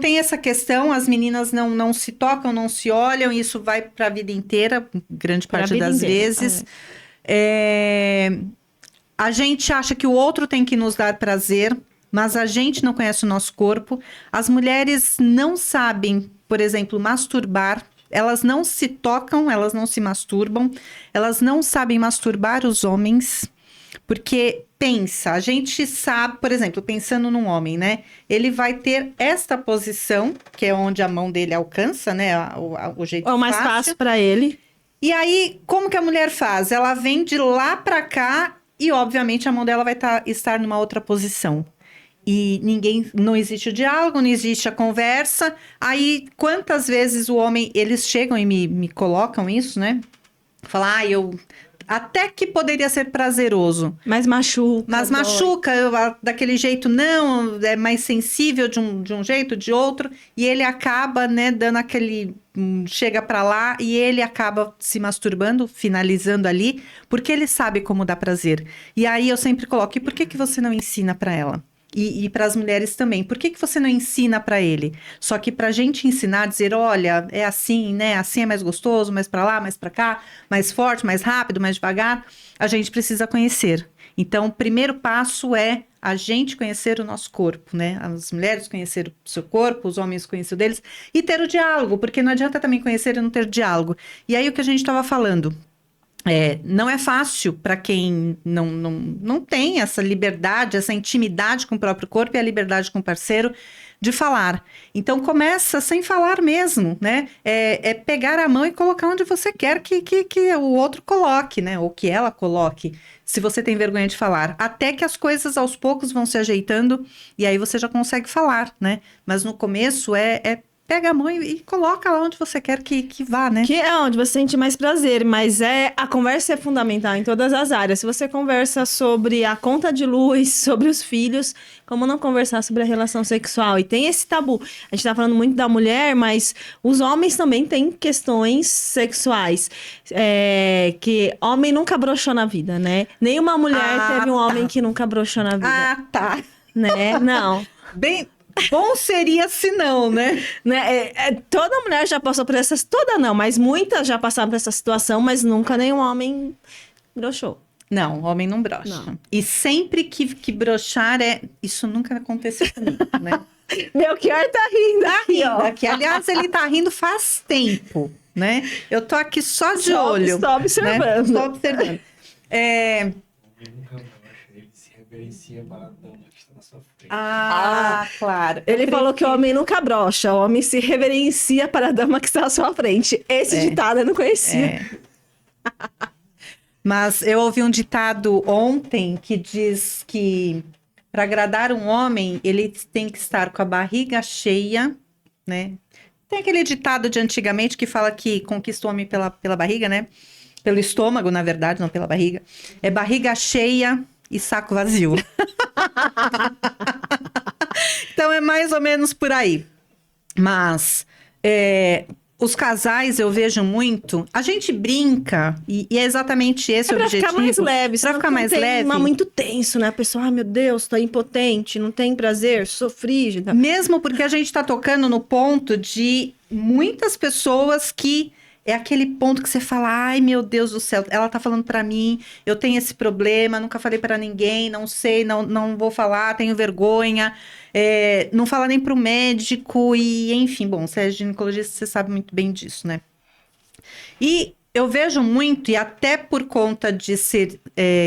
tem essa questão, as meninas não se tocam, não se olham, isso vai para a vida inteira, grande Pra parte vida das inteira, vezes. A gente acha que o outro tem que nos dar prazer, mas a gente não conhece o nosso corpo. As mulheres não sabem, por exemplo, masturbar. Elas não se tocam, elas não se masturbam. Elas não sabem masturbar os homens. Porque pensa, a gente sabe, por exemplo, pensando num homem, né? Ele vai ter esta posição, que é onde a mão dele alcança, né? O jeito É o mais fácil pra ele. E aí, como que a mulher faz? Ela vem de lá pra cá e, obviamente, a mão dela vai estar numa outra posição. E não existe o diálogo, não existe a conversa. Aí, quantas vezes o homem, eles chegam e me colocam isso, né? Falar, até que poderia ser prazeroso. Mas machuca. Mas dói. machuca, daquele jeito não, é mais sensível de um jeito, de outro, e ele acaba, né, dando aquele, chega pra lá, e ele acaba se masturbando, finalizando ali, porque ele sabe como dá prazer. E aí eu sempre coloco, e por que você não ensina pra ela? E para as mulheres também, por que você não ensina para ele? Só que para a gente ensinar, dizer, olha, é assim, né? Assim é mais gostoso, mais para lá, mais para cá, mais forte, mais rápido, mais devagar. A gente precisa conhecer. Então, o primeiro passo é a gente conhecer o nosso corpo, né? As mulheres conhecer o seu corpo, os homens conhecer o deles e ter o diálogo, porque não adianta também conhecer e não ter diálogo. E aí o que a gente estava falando. Não é fácil para quem não tem essa liberdade, essa intimidade com o próprio corpo e a liberdade com o parceiro de falar. Então, começa sem falar mesmo, né? É pegar a mão e colocar onde você quer que o outro coloque, né? Ou que ela coloque, se você tem vergonha de falar. Até que as coisas aos poucos vão se ajeitando e aí você já consegue falar, né? Mas no começo pega a mão e coloca lá onde você quer que vá, né? Que é onde você sente mais prazer, mas a conversa é fundamental em todas as áreas. Se você conversa sobre a conta de luz, sobre os filhos, como não conversar sobre a relação sexual? E tem esse tabu. A gente tá falando muito da mulher, mas os homens também têm questões sexuais. Que homem nunca broxou na vida, né? Nenhuma mulher teve um homem que nunca broxou na vida. Ah, tá. Né? Não. Bem, bom seria se não, né? Toda mulher já passou por toda não, mas muitas já passaram por essa situação, mas nunca nenhum homem broxou. Não, homem não brocha. Não. E sempre que broxar isso nunca aconteceu comigo, né? Belchior tá rindo aqui, ó. Aqui, aliás, ele tá rindo faz tempo, né? Eu tô aqui só de Só olho. observando. Né? Só observando. Ele nunca brocha, ele se reverencia para a dama que está na sua frente. Claro. Ele falou que o homem nunca brocha, o homem se reverencia para a dama que está à sua frente. Esse ditado eu não conhecia. Mas eu ouvi um ditado ontem que diz que para agradar um homem, ele tem que estar com a barriga cheia, né? Tem aquele ditado de antigamente que fala que conquista o homem pela barriga, né? Pelo estômago, na verdade, não pela barriga. É barriga cheia e saco vazio. Então é mais ou menos por aí. Mas Os casais, eu vejo muito, a gente brinca, e é exatamente esse o Pra objetivo. ficar mais leve. Pra ficar mais leve. Muito tenso, né? A pessoa, ai meu Deus, tô impotente, não tem prazer, sou frígida. Mesmo porque a gente tá tocando no ponto de muitas pessoas que é aquele ponto que você fala, ai meu Deus do céu, ela tá falando pra mim, eu tenho esse problema, nunca falei pra ninguém, não sei, não vou falar, tenho vergonha, não fala nem pro médico, e enfim, bom, você é ginecologista, você sabe muito bem disso, né? E eu vejo muito, e até por conta de ser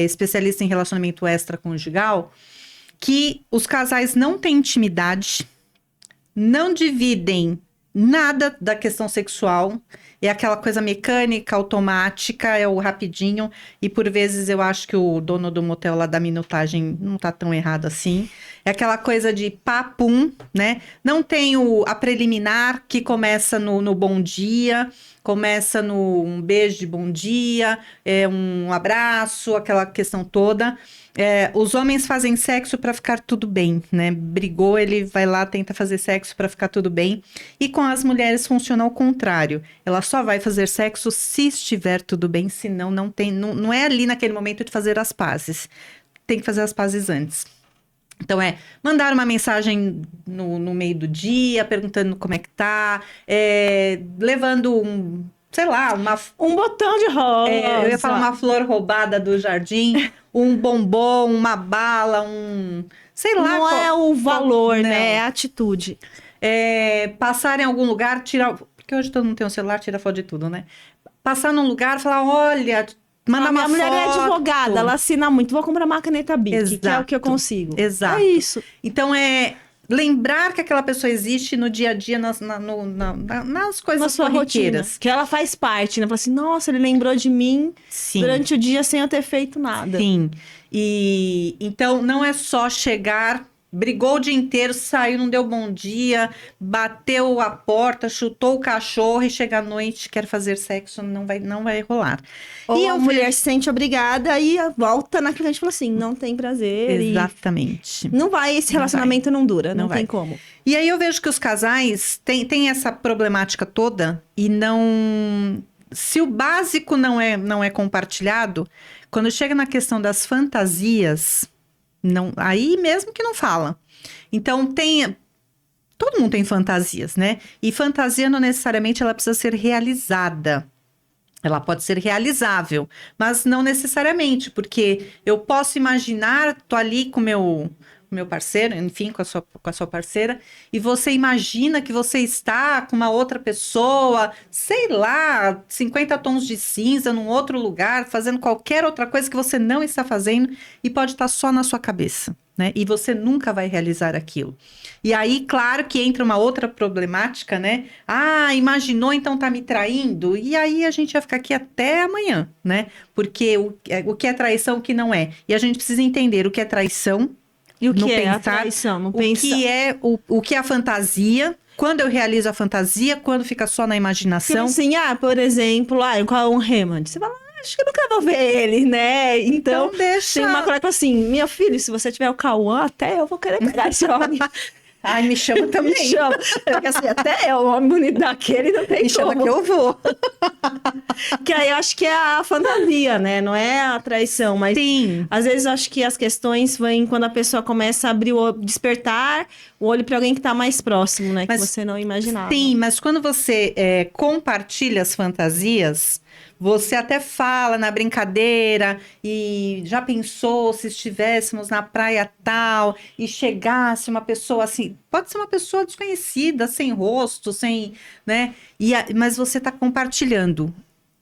especialista em relacionamento extraconjugal, que os casais não têm intimidade, não dividem nada da questão sexual, é aquela coisa mecânica, automática, é o rapidinho, e por vezes eu acho que o dono do motel lá da minutagem não tá tão errado assim. É aquela coisa de papum, né? Não tem a preliminar que começa no bom dia, começa no um beijo de bom dia, um abraço, aquela questão toda. Os homens fazem sexo para ficar tudo bem, né? Brigou, ele vai lá, tenta fazer sexo para ficar tudo bem. E com as mulheres funciona ao contrário. Ela só vai fazer sexo se estiver tudo bem, senão não é ali naquele momento de fazer as pazes. Tem que fazer as pazes antes. Então, mandar uma mensagem no meio do dia, perguntando como é que tá, levando sei lá, um botão de rosa. Eu ia falar uma flor roubada do jardim, um bombom, uma bala, sei lá. Não é o valor, né? É a atitude. Passar em algum lugar, tirar... Porque hoje todo mundo tem um celular, tira foto de tudo, né? Passar num lugar, falar, olha... Manda uma foto. Minha mulher é advogada, ela assina muito. Vou comprar uma caneta Bic, Exato. que é o que eu consigo. Exato. É isso. Então, lembrar que aquela pessoa existe no dia a dia, nas coisas corriqueiras. Que ela faz parte, né? Fala assim, nossa, ele lembrou de mim durante o dia sem eu ter feito nada. Sim. E então, não é só chegar... Brigou o dia inteiro, saiu, não deu bom dia, bateu a porta, chutou o cachorro e chega à noite, quer fazer sexo, não vai rolar. Ou a mulher se sente obrigada e volta naquilo que a gente falou assim, não tem prazer. Exatamente. Não vai, esse relacionamento não dura, não tem como. E aí eu vejo que os casais têm essa problemática toda e não... Se o básico não é compartilhado, quando chega na questão das fantasias... Não, aí mesmo que não fala. Então, todo mundo tem fantasias, né? E fantasia não necessariamente ela precisa ser realizada. Ela pode ser realizável, mas não necessariamente, porque eu posso imaginar, tô ali com o meu parceiro, enfim, com a sua parceira, e você imagina que você está com uma outra pessoa, sei lá, 50 tons de cinza, num outro lugar, fazendo qualquer outra coisa que você não está fazendo, e pode estar só na sua cabeça, né? E você nunca vai realizar aquilo. E aí, claro que entra uma outra problemática, né? Ah, imaginou, então tá me traindo? E aí a gente vai ficar aqui até amanhã, né? Porque o que é traição, o que não é. E a gente precisa entender o que é traição, e o que é a traição? O que é a fantasia, quando eu realizo a fantasia, quando fica só na imaginação. Assim, por exemplo, qual é um Hammond? Você fala, acho que eu nunca vou ver ele, né? Então deixa... tem uma colega assim, meu filho, se você tiver o Cauã, até eu vou querer pegar esse homem. Ai, me chama também. Me chama. Porque assim, até eu, o homem bonito daquele, não tem me como. Chama que eu vou. Que aí eu acho que é a fantasia, né? Não é a traição, mas... Sim. Às vezes eu acho que as questões vêm quando a pessoa começa a abrir despertar o olho para alguém que tá mais próximo, né? Mas, que você não imaginava. Sim, mas quando você compartilha as fantasias... Você até fala na brincadeira e já pensou se estivéssemos na praia tal e chegasse uma pessoa assim, pode ser uma pessoa desconhecida, sem rosto, sem, né? Mas você está compartilhando.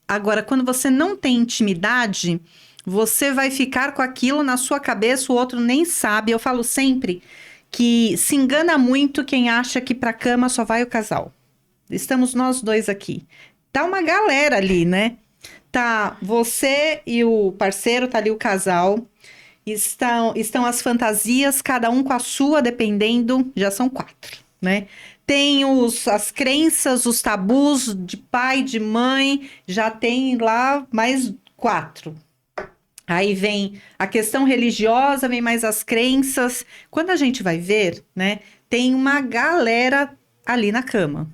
Agora, quando você não tem intimidade, você vai ficar com aquilo na sua cabeça, o outro nem sabe. Eu falo sempre que se engana muito quem acha que para cama só vai o casal. Estamos nós dois aqui. Tá uma galera ali, né? Tá você e o parceiro, tá ali o casal. Estão as fantasias, cada um com a sua, dependendo, já são 4, né? Tem as crenças, os tabus de pai, de mãe, já tem lá mais 4. Aí vem a questão religiosa, vem mais as crenças. Quando a gente vai ver, né? Tem uma galera ali na cama.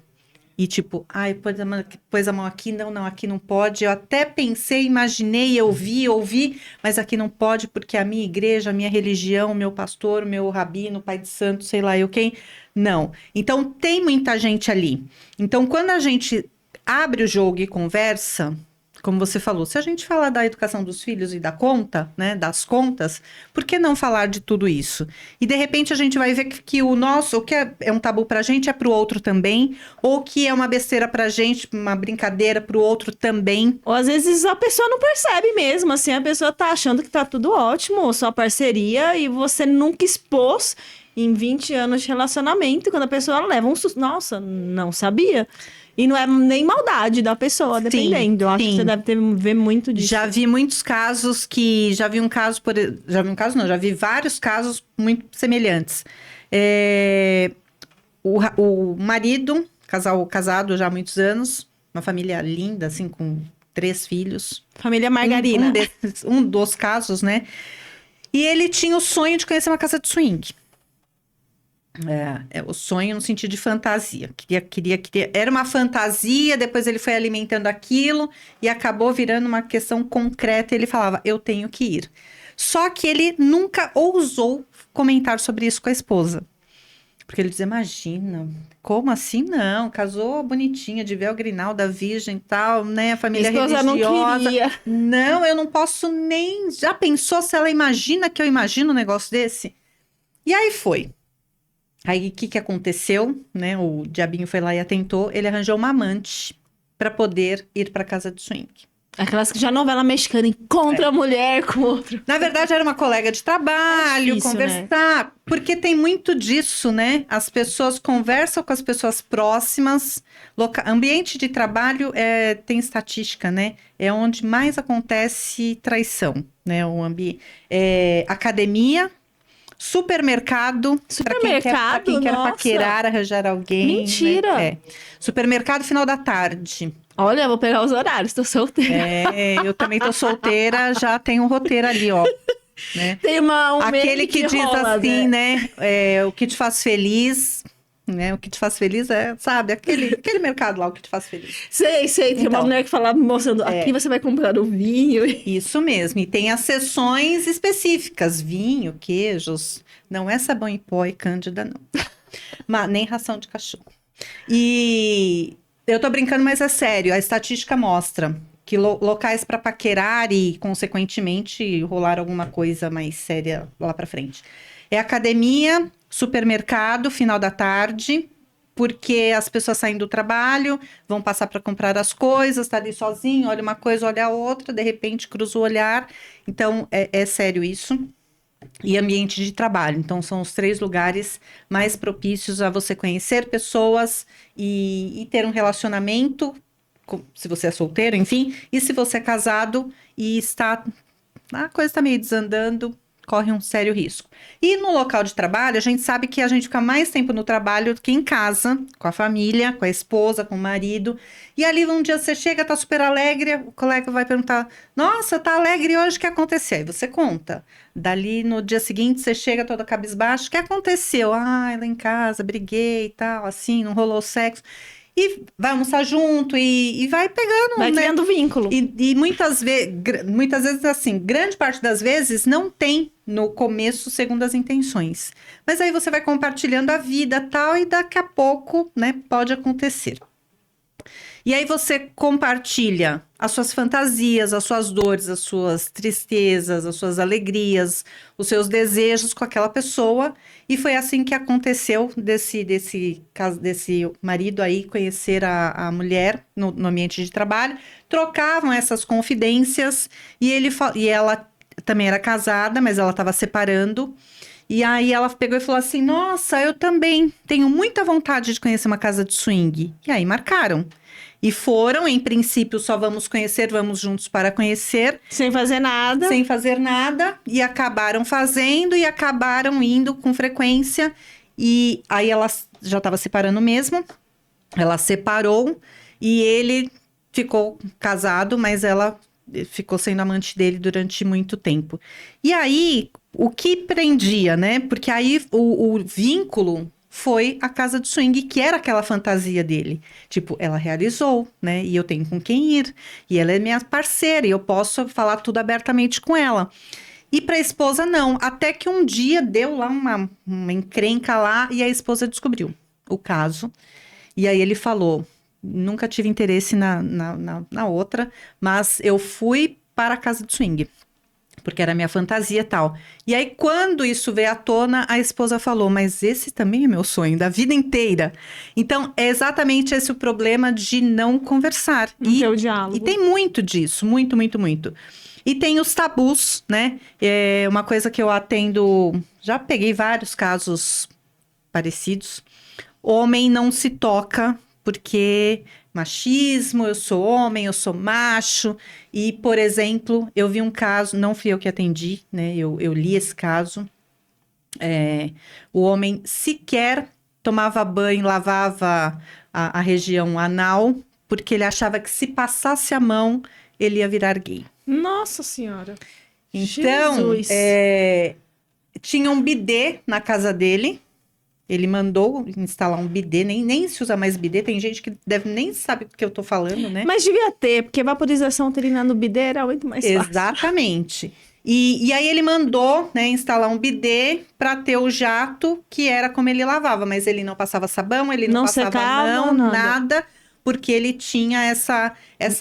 E tipo, ai, pôs a mão aqui, não, aqui não pode. Eu até pensei, imaginei, ouvi, mas aqui não pode porque a minha igreja, a minha religião, meu pastor, meu rabino, pai de santo, sei lá eu quem. Não. Então tem muita gente ali. Então quando a gente abre o jogo e conversa, como você falou, se a gente falar da educação dos filhos e da conta, né, das contas, por que não falar de tudo isso? E de repente a gente vai ver que o nosso, o que é um tabu pra gente é pro outro também, ou que é uma besteira pra gente, uma brincadeira pro outro também. Ou às vezes a pessoa não percebe mesmo, assim, a pessoa tá achando que tá tudo ótimo, sua parceria, e você nunca expôs em 20 anos de relacionamento, quando a pessoa leva um susto. Nossa, não sabia. E não é nem maldade da pessoa, dependendo. Eu acho que sim. você deve ver muito disso. Já vi muitos casos já vi vários casos muito semelhantes. O marido, casado já há muitos anos, uma família linda, assim, com 3 filhos. Família Margarina. Um dos casos, né? E ele tinha o sonho de conhecer uma casa de swing. O sonho no sentido de fantasia. Queria. Era uma fantasia, depois ele foi alimentando aquilo e acabou virando uma questão concreta. Ele falava, eu tenho que ir. Só que ele nunca ousou comentar sobre isso com a esposa. Porque ele dizia, imagina, como assim não? Casou bonitinha, de véu grinal da virgem e tal, né? A família religiosa. Não queria. Não, eu não posso nem... Já pensou se ela imagina que eu imagino um negócio desse? E aí foi. Aí, o que aconteceu, né? O diabinho foi lá e atentou. Ele arranjou uma amante para poder ir para casa de swing. Aquelas que já novela mexicana encontra a mulher com outro. Na verdade, era uma colega de trabalho, difícil, conversar. Né? Porque tem muito disso, né? As pessoas conversam com as pessoas próximas. Ambiente de trabalho tem estatística, né? É onde mais acontece traição, né? Academia... Supermercado, para quem quer paquerar, arranjar alguém. Mentira! Né? Supermercado, final da tarde. Olha, eu vou pegar os horários, tô solteira. Eu também tô solteira, já tem um roteiro ali, ó. Né? Tem aquele que diz rola, assim, né? O que te faz feliz... Né? O que te faz feliz sabe, aquele mercado lá, o que te faz feliz. Sei. Tem uma mulher que fala, mostrando, aqui você vai comprar o vinho. Isso mesmo. E tem as seções específicas, vinho, queijos. Não é sabão em pó e cândida, não. Nem ração de cachorro. E eu tô brincando, mas é sério. A estatística mostra que locais para paquerar e, consequentemente, rolar alguma coisa mais séria lá para frente. É academia, supermercado, final da tarde, porque as pessoas saem do trabalho, vão passar para comprar as coisas, tá ali sozinho, olha uma coisa, olha a outra, de repente cruza o olhar. Então, é sério isso. E ambiente de trabalho. Então, são os 3 lugares mais propícios a você conhecer pessoas e ter um relacionamento, se você é solteiro, enfim. E se você é casado e a coisa está meio desandando, corre um sério risco. E no local de trabalho, a gente sabe que a gente fica mais tempo no trabalho do que em casa, com a família, com a esposa, com o marido. E ali um dia você chega, tá super alegre, o colega vai perguntar, nossa, tá alegre hoje, o que aconteceu? Aí você conta. Dali no dia seguinte, você chega toda cabisbaixa, o que aconteceu? Ah, lá em casa, briguei e tal, assim, não rolou sexo. E vai almoçar junto e vai pegando, vai criando vínculo. E muitas vezes, assim, grande parte das vezes não tem no começo segundas intenções. Mas aí você vai compartilhando a vida tal e daqui a pouco, né, pode acontecer. E aí você compartilha as suas fantasias, as suas dores, as suas tristezas, as suas alegrias, os seus desejos com aquela pessoa. E foi assim que aconteceu desse marido aí conhecer a mulher no ambiente de trabalho. Trocavam essas confidências e ela também era casada, mas ela estava separando. E aí ela pegou e falou assim, nossa, eu também tenho muita vontade de conhecer uma casa de swing. E aí marcaram. E foram, em princípio, só vamos juntos para conhecer. Sem fazer nada. Sem fazer nada. E acabaram fazendo e acabaram indo com frequência. E aí ela já estava separando mesmo. Ela separou e ele ficou casado, mas ela ficou sendo amante dele durante muito tempo. E aí, o que prendia, né? Porque aí o vínculo foi a casa de swing, que era aquela fantasia dele. Tipo, ela realizou, né? E eu tenho com quem ir. E ela é minha parceira, e eu posso falar tudo abertamente com ela. E para a esposa, não. Até que um dia deu lá uma encrenca lá, e a esposa descobriu o caso. E aí ele falou, nunca tive interesse na outra, mas eu fui para a casa de swing. Porque era minha fantasia e tal. E aí, quando isso veio à tona, a esposa falou, mas esse também é meu sonho, da vida inteira. Então, é exatamente esse o problema de não conversar. Não ter o diálogo. E tem muito disso, muito, muito, muito. E tem os tabus, né? É uma coisa que eu atendo, já peguei vários casos parecidos. Homem não se toca porque machismo, eu sou homem, eu sou macho. E, por exemplo, eu vi um caso, não fui eu que atendi, né? Eu li esse caso. O homem sequer tomava banho, lavava a região anal, porque ele achava que se passasse a mão, ele ia virar gay. Nossa Senhora. Então, Jesus. tinha um bidê na casa dele. Ele mandou instalar um bidê, nem se usa mais bidê. Tem gente que nem sabe do que eu tô falando, né? Mas devia ter, porque vaporização uterina no bidê era muito mais fácil. Exatamente. E aí ele mandou, né, instalar um bidê para ter o jato, que era como ele lavava. Mas ele não passava sabão, ele não passava secava, mão, nada. nada. Porque ele tinha essa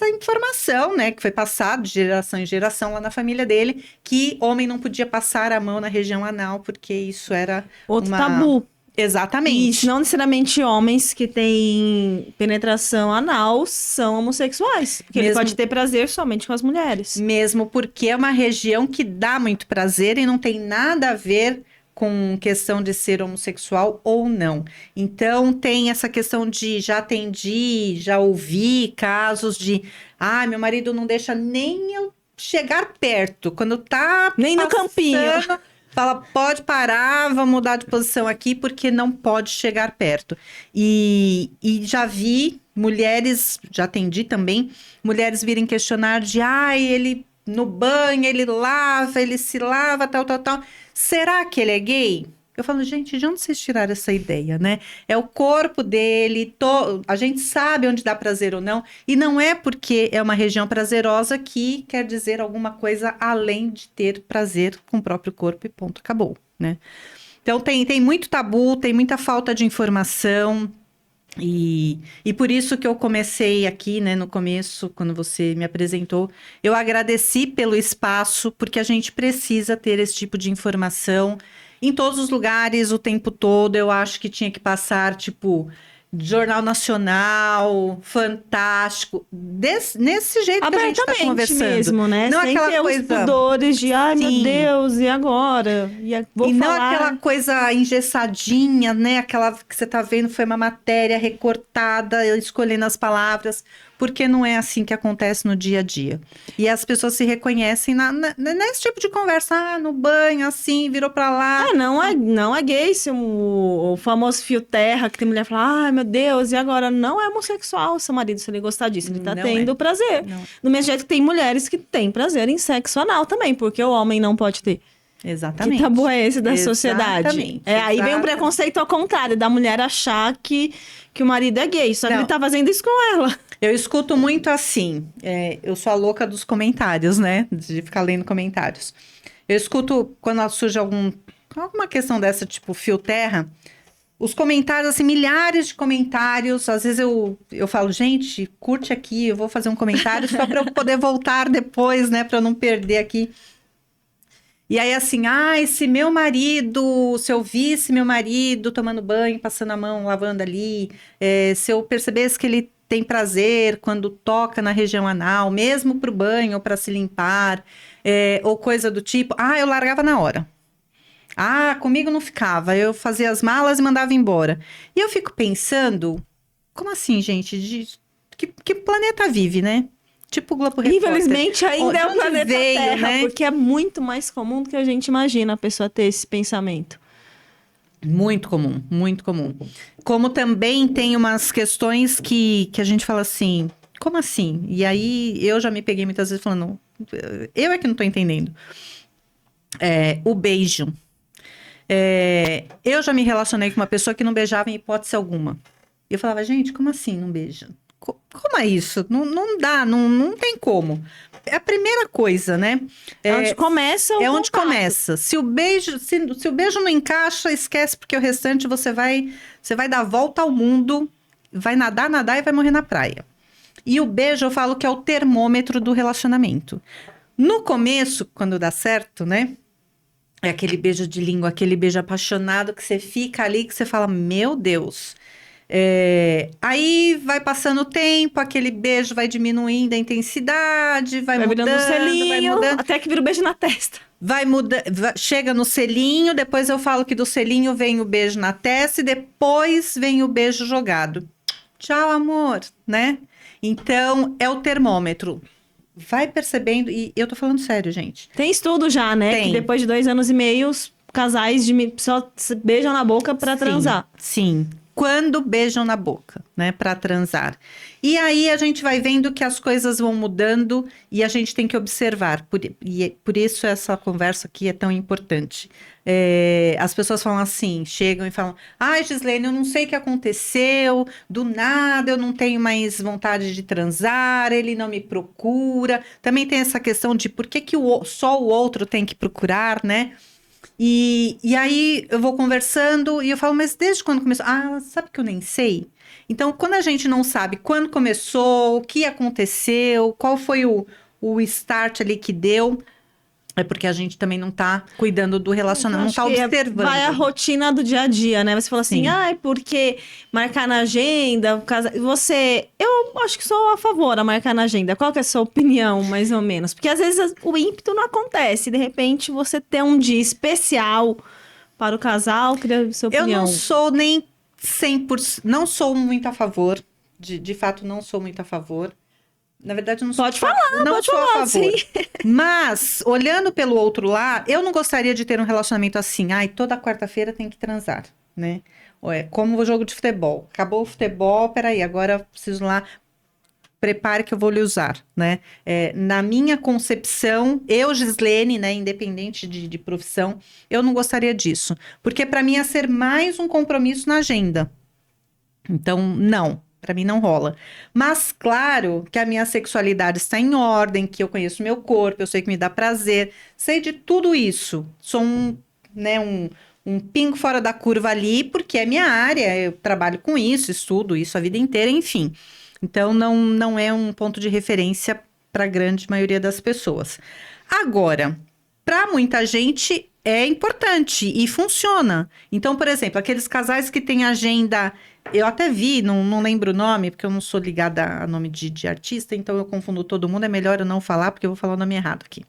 informação, né, que foi passada de geração em geração lá na família dele, que homem não podia passar a mão na região anal, porque isso era Outro tabu. Exatamente. Isso, não necessariamente homens que têm penetração anal são homossexuais. Porque ele Mesmo- pode ter prazer somente com as mulheres. Mesmo porque é uma região que dá muito prazer e não tem nada a ver com questão de ser homossexual ou não. Então, tem essa questão de já atendi, já ouvi casos de meu marido não deixa nem eu chegar perto. Quando tá Nem no campinho. Fala, pode parar, vamos mudar de posição aqui, porque não pode chegar perto. E já vi mulheres, já atendi também, mulheres virem questionar de, ele no banho, ele lava, ele se lava, tal, tal, tal. Será que ele é gay? Eu falo, gente, de onde vocês tiraram essa ideia, né? É o corpo dele, a gente sabe onde dá prazer ou não, e não é porque é uma região prazerosa que quer dizer alguma coisa além de ter prazer com o próprio corpo e ponto, acabou, né? Então tem muito tabu, tem muita falta de informação, e por isso que eu comecei aqui, né, no começo, quando você me apresentou, eu agradeci pelo espaço, porque a gente precisa ter esse tipo de informação em todos os lugares, o tempo todo. Eu acho que tinha que passar, tipo, Jornal Nacional, Fantástico, nesse jeito que a gente está Abertamente conversando. mesmo, né? Não Sem aquela ter coisa... os pudores de, ai meu Sim. Deus, e agora? Vou E não falar... aquela coisa engessadinha, né? Aquela que você tá vendo foi uma matéria recortada, eu escolhendo as palavras, porque não é assim que acontece no dia a dia. E as pessoas se reconhecem nesse tipo de conversa, no banho, assim, virou pra lá. Não é gay se o famoso fio terra, que tem mulher que fala, ai meu Deus, e agora? Não é homossexual seu marido, se ele gostar disso, ele tá Não tendo é. prazer. Não. Do mesmo jeito que tem mulheres que têm prazer em sexo anal também, porque o homem não pode ter. Exatamente. Que tabu é esse da sociedade? Exatamente. Aí vem um Exatamente. preconceito ao contrário, da mulher achar que o marido é gay, só que Não. ele tá fazendo isso com ela. Eu escuto muito assim, eu sou a louca dos comentários, né? De ficar lendo comentários. Eu escuto quando surge alguma questão dessa, tipo fio terra, os comentários, assim, milhares de comentários. Às vezes eu falo, gente, curte aqui, eu vou fazer um comentário só para eu poder voltar depois, né? Para eu não perder aqui. E aí, assim, se eu visse meu marido tomando banho, passando a mão, lavando ali, se eu percebesse que ele tem prazer quando toca na região anal, mesmo para o banho ou para se limpar, ou coisa do tipo, eu largava na hora. Comigo não ficava, eu fazia as malas e mandava embora. E eu fico pensando, como assim, gente? Que planeta vive, né? Tipo o Globo Repórter. Infelizmente ainda é o Onde planeta veio, Terra, né? porque é muito mais comum do que a gente imagina a pessoa ter esse pensamento. Muito comum, muito comum. Como também tem umas questões que a gente fala assim, como assim? E aí eu já me peguei muitas vezes falando, eu é que não tô entendendo. O beijo. Eu já me relacionei com uma pessoa que não beijava em hipótese alguma. E eu falava, gente, como assim não beija? Como é isso? Não dá, não tem como. É a primeira coisa, né? É onde começa o É onde contato. começa. Se o beijo não encaixa, esquece, porque o restante você vai dar a volta ao mundo, vai nadar e vai morrer na praia. E o beijo, eu falo que é o termômetro do relacionamento. No começo, quando dá certo, né? É aquele beijo de língua, aquele beijo apaixonado que você fica ali, que você fala, meu Deus. Aí vai passando o tempo, aquele beijo vai diminuindo a intensidade, vai virando um mudando, vai selinho, mudando. até que vira um beijo na testa. Vai mudar, chega no selinho, depois eu falo que do selinho vem o beijo na testa e depois vem o beijo jogado. Tchau, amor, né? Então, é o termômetro. Vai percebendo, e eu tô falando sério, gente. Tem estudo já, né? Tem. Que depois de 2 anos e meio, os casais só se beijam na boca pra transar. Sim. Quando beijam na boca, né, para transar. E aí a gente vai vendo que as coisas vão mudando e a gente tem que observar. Por isso essa conversa aqui é tão importante. As pessoas falam assim, chegam e falam, ai, Gislene, eu não sei o que aconteceu, do nada eu não tenho mais vontade de transar, ele não me procura. Também tem essa questão de por que só o outro tem que procurar, né? E aí eu vou conversando e eu falo, mas desde quando começou? Ah, sabe que eu nem sei? Então, quando a gente não sabe quando começou, o que aconteceu, qual foi o start ali que deu, é porque a gente também não tá cuidando do relacionamento, não tá Acho que observando. vai a rotina do dia a dia, né? Você fala assim, Sim. ai, porque marcar na agenda, eu acho que sou a favor a marcar na agenda. Qual que é a sua opinião, mais ou menos? Porque às vezes o ímpeto não acontece, de repente você ter um dia especial para o casal, queria sua Eu opinião. não sou nem 100%, não sou muito a favor, de fato não sou muito a favor. Na verdade, eu não sou Pode falar, não pode sou a falar, favor. sim. Mas, olhando pelo outro lado, eu não gostaria de ter um relacionamento assim, ai, toda quarta-feira tem que transar, né? Como o jogo de futebol. Acabou o futebol, peraí, agora preciso lá, prepare que eu vou lhe usar, né? Na minha concepção, eu, Gislene, né, independente de profissão, eu não gostaria disso. Porque para mim ia ser mais um compromisso na agenda. Então, não. Para mim não rola. Mas, claro, que a minha sexualidade está em ordem, que eu conheço meu corpo, eu sei que me dá prazer, sei de tudo isso. Sou um pingo fora da curva ali, porque é minha área, eu trabalho com isso, estudo isso a vida inteira, enfim. Então, não é um ponto de referência para a grande maioria das pessoas. Agora, para muita gente é importante e funciona. Então, por exemplo, aqueles casais que têm agenda. Eu até vi, não lembro o nome, porque eu não sou ligada a nome de artista, então eu confundo todo mundo. É melhor eu não falar, porque eu vou falar o nome errado aqui.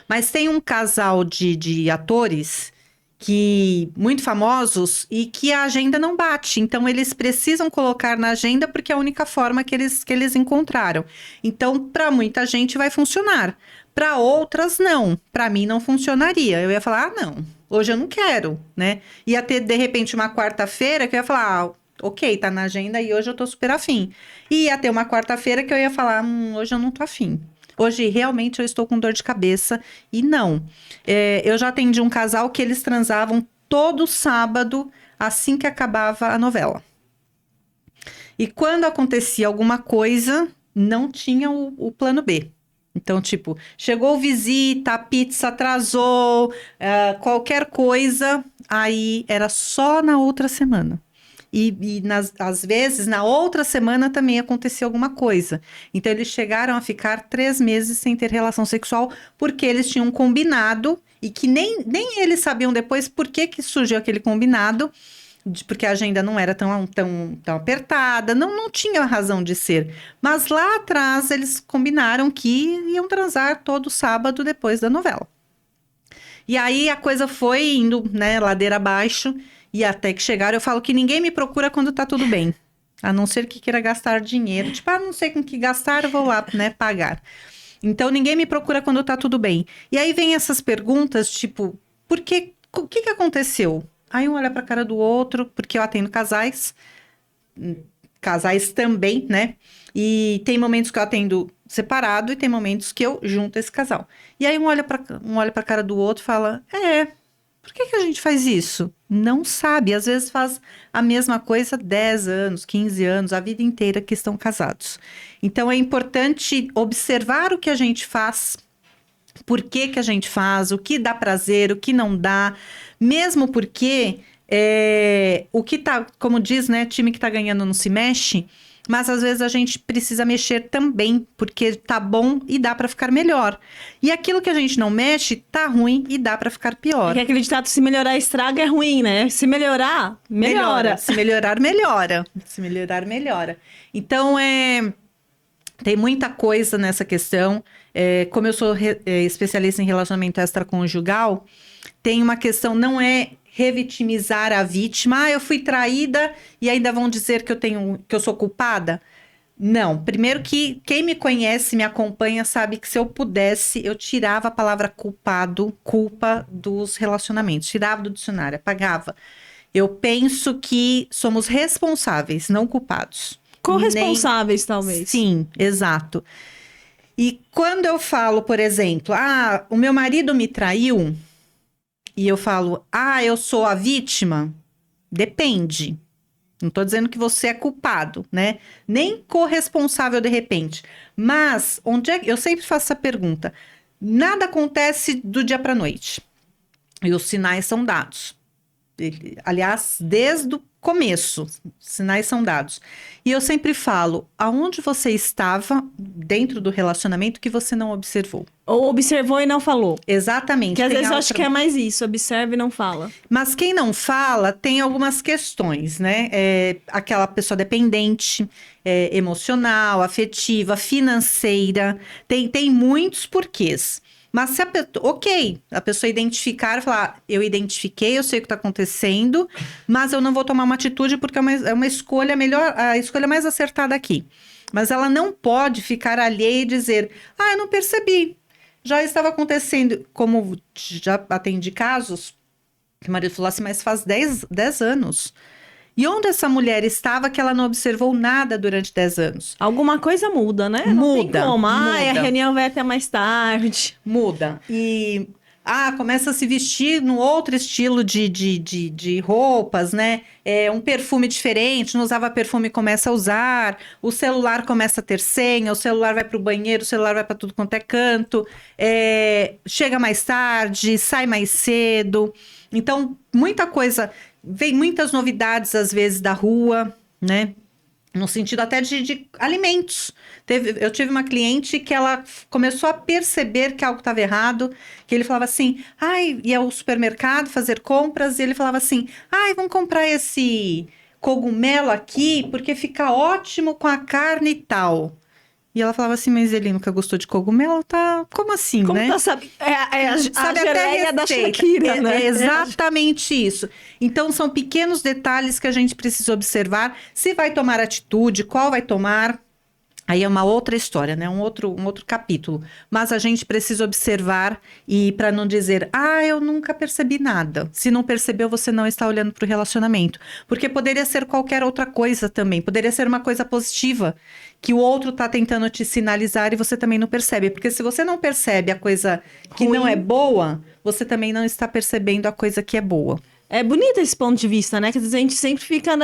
Mas tem um casal de atores que muito famosos e que a agenda não bate. Então, eles precisam colocar na agenda porque é a única forma que eles encontraram. Então, para muita gente vai funcionar. Para outras, não. Para mim, não funcionaria. Eu ia falar, não, hoje eu não quero, né? Ia ter, de repente, uma quarta-feira que eu ia falar, ok, tá na agenda e hoje eu tô super afim. E ia ter uma quarta-feira que eu ia falar, hoje eu não tô afim. Hoje, realmente, eu estou com dor de cabeça e não. Eu já atendi um casal que eles transavam todo sábado, assim que acabava a novela. E quando acontecia alguma coisa, não tinha o plano B. Então, tipo, chegou visita, a pizza atrasou, qualquer coisa, aí era só na outra semana. E às vezes, na outra semana também acontecia alguma coisa. Então, eles chegaram a ficar 3 meses sem ter relação sexual, porque eles tinham combinado, e que nem eles sabiam depois por que surgiu aquele combinado, porque a agenda não era tão apertada, não tinha razão de ser. Mas lá atrás eles combinaram que iam transar todo sábado depois da novela. E aí a coisa foi indo, né, ladeira abaixo, e até que chegaram, eu falo que ninguém me procura quando tá tudo bem. A não ser que queira gastar dinheiro. Tipo, não sei com que gastar, eu vou lá, né, pagar. Então ninguém me procura quando tá tudo bem. E aí vem essas perguntas, tipo, o que aconteceu? Aí um olha pra cara do outro, porque eu atendo casais também, né? E tem momentos que eu atendo separado e tem momentos que eu junto esse casal. E aí um olha pra cara do outro e fala, Por que a gente faz isso? Não sabe. Às vezes faz a mesma coisa 10 anos, 15 anos, a vida inteira que estão casados. Então, é importante observar o que a gente faz, por que a gente faz, o que dá prazer, o que não dá. Mesmo porque o que tá, como diz, né, time que tá ganhando não se mexe. Mas às vezes a gente precisa mexer também, porque tá bom e dá pra ficar melhor. E aquilo que a gente não mexe, tá ruim e dá pra ficar pior. Porque aquele ditado, se melhorar estraga, é ruim, né? Se melhorar, melhora. Se melhorar, melhora. Se melhorar, melhora. Então, tem muita coisa nessa questão. Como eu sou especialista em relacionamento extraconjugal, tem uma questão, não é revitimizar a vítima. Eu fui traída e ainda vão dizer que eu sou culpada? Não. Primeiro que quem me conhece, me acompanha, sabe que se eu pudesse, eu tirava a palavra culpado, culpa dos relacionamentos. Tirava do dicionário, apagava. Eu penso que somos responsáveis, não culpados. Corresponsáveis, talvez. Sim, exato. E quando eu falo, por exemplo, o meu marido me traiu, e eu falo, eu sou a vítima, depende. Não estou dizendo que você é culpado, né? Nem corresponsável de repente. Mas, eu sempre faço essa pergunta. Nada acontece do dia para a noite. E os sinais são dados. Aliás, desde o começo, sinais são dados. E eu sempre falo, aonde você estava dentro do relacionamento que você não observou? Ou observou e não falou. Exatamente. Que às vezes eu acho que é mais isso, observa e não fala. Mas quem não fala tem algumas questões, né? Aquela pessoa dependente, emocional, afetiva, financeira. Tem muitos porquês. Mas se a pessoa identificar e falar, eu identifiquei, eu sei o que está acontecendo, mas eu não vou tomar uma atitude porque é uma escolha melhor, a escolha mais acertada aqui. Mas ela não pode ficar alheia e dizer, eu não percebi. Já estava acontecendo, como já atendi casos, que o marido falou assim, mas faz 10 anos. E onde essa mulher estava que ela não observou nada durante 10 anos? Alguma coisa muda, né? Não tem como. Muda. A reunião vai até mais tarde. Muda. E começa a se vestir num outro estilo de roupas, né? Um perfume diferente, não usava perfume, começa a usar. O celular começa a ter senha, o celular vai para o banheiro, o celular vai para tudo quanto é canto. Chega mais tarde, sai mais cedo. Então, muita coisa... Vem muitas novidades, às vezes, da rua, né? No sentido até de alimentos. Eu tive uma cliente que ela começou a perceber que algo estava errado, que ele falava assim, ia ao supermercado fazer compras, e ele falava assim, vamos comprar esse cogumelo aqui, porque fica ótimo com a carne e tal. E ela falava assim, mas ele nunca gostou de cogumelo? Como assim, como né? Tá, sabe a geleia da receita. Shakira, né? É exatamente isso. Então, são pequenos detalhes que a gente precisa observar. Se vai tomar atitude, qual vai tomar... Aí é uma outra história, né? Um outro capítulo. Mas a gente precisa observar e para não dizer, eu nunca percebi nada. Se não percebeu, você não está olhando para o relacionamento. Porque poderia ser qualquer outra coisa também. Poderia ser uma coisa positiva que o outro está tentando te sinalizar e você também não percebe. Porque se você não percebe a coisa que ruim, não é boa, você também não está percebendo a coisa que é boa. É bonito esse ponto de vista, né? Que às vezes a gente sempre fica,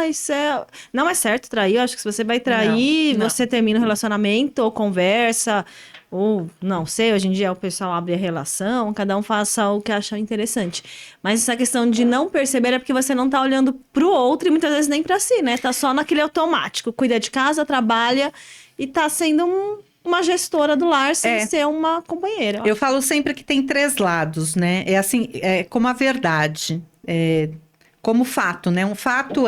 isso é... Não é certo trair, eu acho que se você vai trair, não. você termina o relacionamento, ou conversa, ou não sei, hoje em dia o pessoal abre a relação, cada um faça o que acha interessante. Mas essa questão de não perceber é porque você não tá olhando pro outro e muitas vezes nem pra si, né? Tá só naquele automático, cuida de casa, trabalha e tá sendo uma gestora do lar sem ser uma companheira. Eu falo sempre que tem 3 lados, né? É assim, como a verdade. Como fato, né? Um fato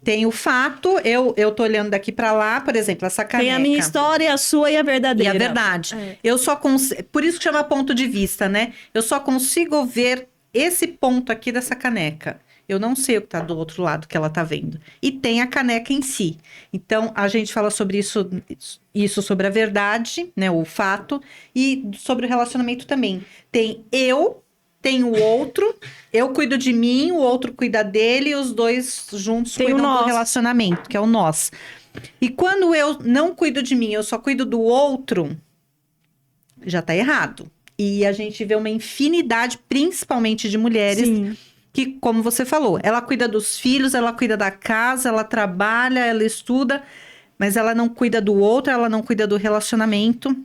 tem o fato, eu tô olhando daqui para lá, por exemplo, essa caneca. Tem a minha história, a sua e a verdadeira. E a verdade. Eu só consigo, por isso que chama ponto de vista, né? Eu só consigo ver esse ponto aqui dessa caneca. Eu não sei o que tá do outro lado que ela tá vendo. E tem a caneca em si. Então, a gente fala sobre isso sobre a verdade, né? O fato. E sobre o relacionamento também. Tem o outro, eu cuido de mim, o outro cuida dele, e os dois juntos cuidam do relacionamento, que é o nós. E quando eu não cuido de mim, eu só cuido do outro, já tá errado. E a gente vê uma infinidade, principalmente de mulheres, Sim. que, como você falou, ela cuida dos filhos, ela cuida da casa, ela trabalha, ela estuda, mas ela não cuida do outro, ela não cuida do relacionamento,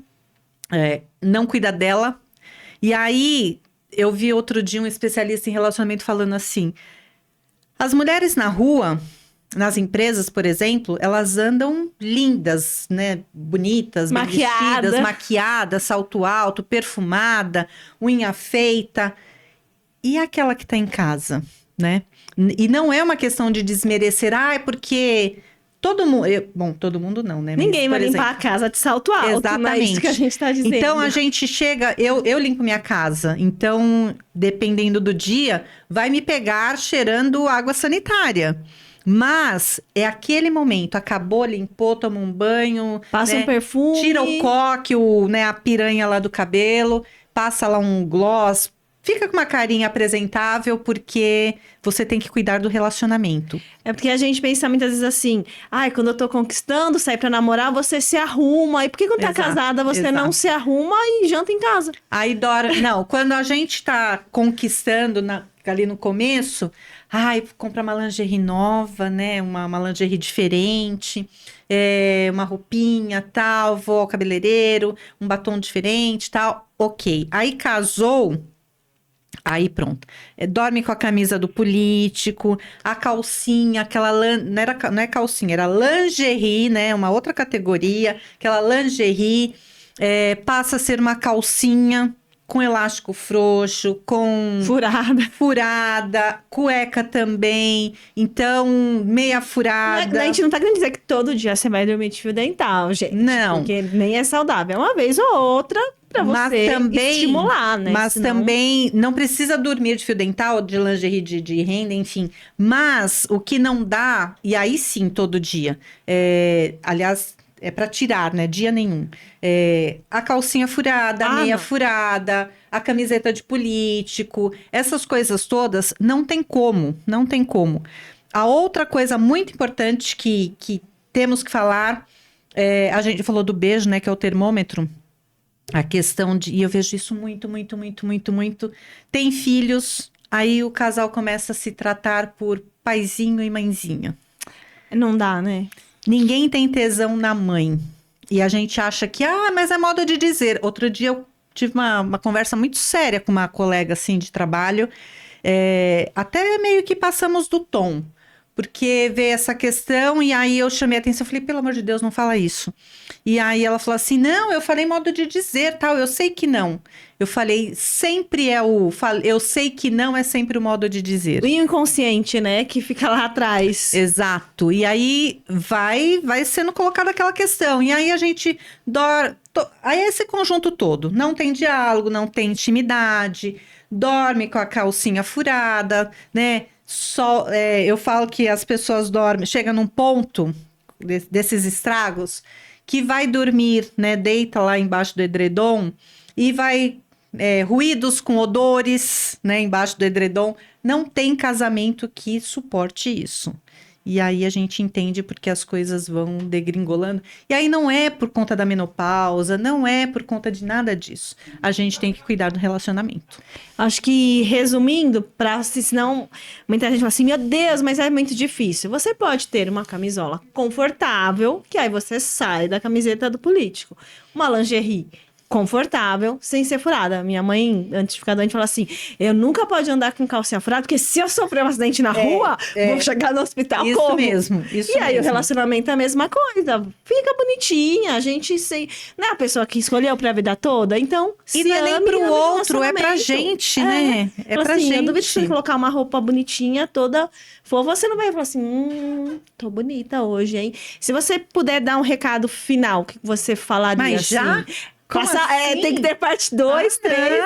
não cuida dela. E aí, eu vi outro dia um especialista em relacionamento falando assim, as mulheres na rua, nas empresas, por exemplo, elas andam lindas, né? Bonitas, bem Maquiada. vestidas, maquiadas, salto alto, perfumada, unha feita. E aquela que tá em casa, né? E não é uma questão de desmerecer, é porque todo mundo... Bom, todo mundo não, né? Mas, Ninguém vai por limpar exemplo, a casa de salto alto, não é isso que a gente tá dizendo. então, a gente chega... Eu limpo minha casa. Então, dependendo do dia, vai me pegar cheirando água sanitária. Mas é aquele momento. Acabou, limpou, toma um banho. Passa né? um perfume. Tira o coque, a piranha lá do cabelo. Passa lá um gloss. Fica com uma carinha apresentável, porque você tem que cuidar do relacionamento. É porque a gente pensa muitas vezes assim, quando eu tô conquistando, sai pra namorar, você se arruma. E por que quando tá Exato, casada, você não se arruma e janta em casa? Aí dorme. Não, quando a gente tá conquistando ali no começo, compra uma lingerie nova, né? Uma lingerie diferente, uma roupinha, tal, vou ao cabeleireiro, um batom diferente, tal. Ok. Aí casou. Aí pronto. Dorme com a camisa do político, a calcinha, não é calcinha, era lingerie, né? Uma outra categoria, aquela lingerie passa a ser uma calcinha com elástico frouxo, com furada, cueca também, então meia furada. A gente não tá querendo dizer que todo dia você vai dormir de fio dental, gente. Não. Porque nem é saudável. É uma vez ou outra pra você estimular, né? Mas também não precisa dormir de fio dental, de lingerie de renda, enfim. Mas o que não dá, e aí sim, todo dia. Aliás, é para tirar, né? Dia nenhum. A calcinha furada, a meia furada, a camiseta de político, essas coisas todas, não tem como, não tem como. A outra coisa muito importante que temos que falar, a gente falou do beijo, né? Que é o termômetro. A questão e eu vejo isso muito, muito, muito, muito, muito. Tem filhos, aí o casal começa a se tratar por paizinho e mãezinha. Não dá, né? Ninguém tem tesão na mãe. E a gente acha que, mas é modo de dizer. Outro dia eu tive uma conversa muito séria com uma colega, assim, de trabalho. Até meio que passamos do tom. Porque veio essa questão e aí eu chamei a atenção. Eu falei, pelo amor de Deus, não fala isso. E aí ela falou assim, não, eu falei modo de dizer, tal. Eu sei que não. Eu falei, sempre eu sei que não é sempre o modo de dizer. O inconsciente, né? Que fica lá atrás. Exato. E aí vai sendo colocada aquela questão. E aí a gente aí é esse conjunto todo. Não tem diálogo, não tem intimidade. Dorme com a calcinha furada, né? Eu falo que as pessoas dormem, chega num ponto desses estragos, que vai dormir, né? Deita lá embaixo do edredom e vai ruídos com odores, né? Embaixo do edredom. Não tem casamento que suporte isso. E aí a gente entende porque as coisas vão degringolando. E aí não é por conta da menopausa, não é por conta de nada disso. A gente tem que cuidar do relacionamento. Acho que, resumindo, senão muita gente fala assim, meu Deus, mas é muito difícil. Você pode ter uma camisola confortável, que aí você sai da camiseta do político. Uma lingerie confortável, sem ser furada. Minha mãe, antes de ficar doente, falou assim, eu nunca pode andar com calcinha furada, porque se eu sofrer um acidente na rua, vou chegar no hospital isso como? Mesmo, isso E aí mesmo. o relacionamento é a mesma coisa. Fica bonitinha, a gente não é a pessoa que escolheu pra vida toda, então e não é nem pro outro, é pra gente, né? É pra assim, gente. Eu duvido se você colocar uma roupa bonitinha, toda fofa, você não vai falar assim, tô bonita hoje, hein? Se você puder dar um recado final, o que você falaria? Mas já? Assim? Assim? Tem que ter parte 2, 3.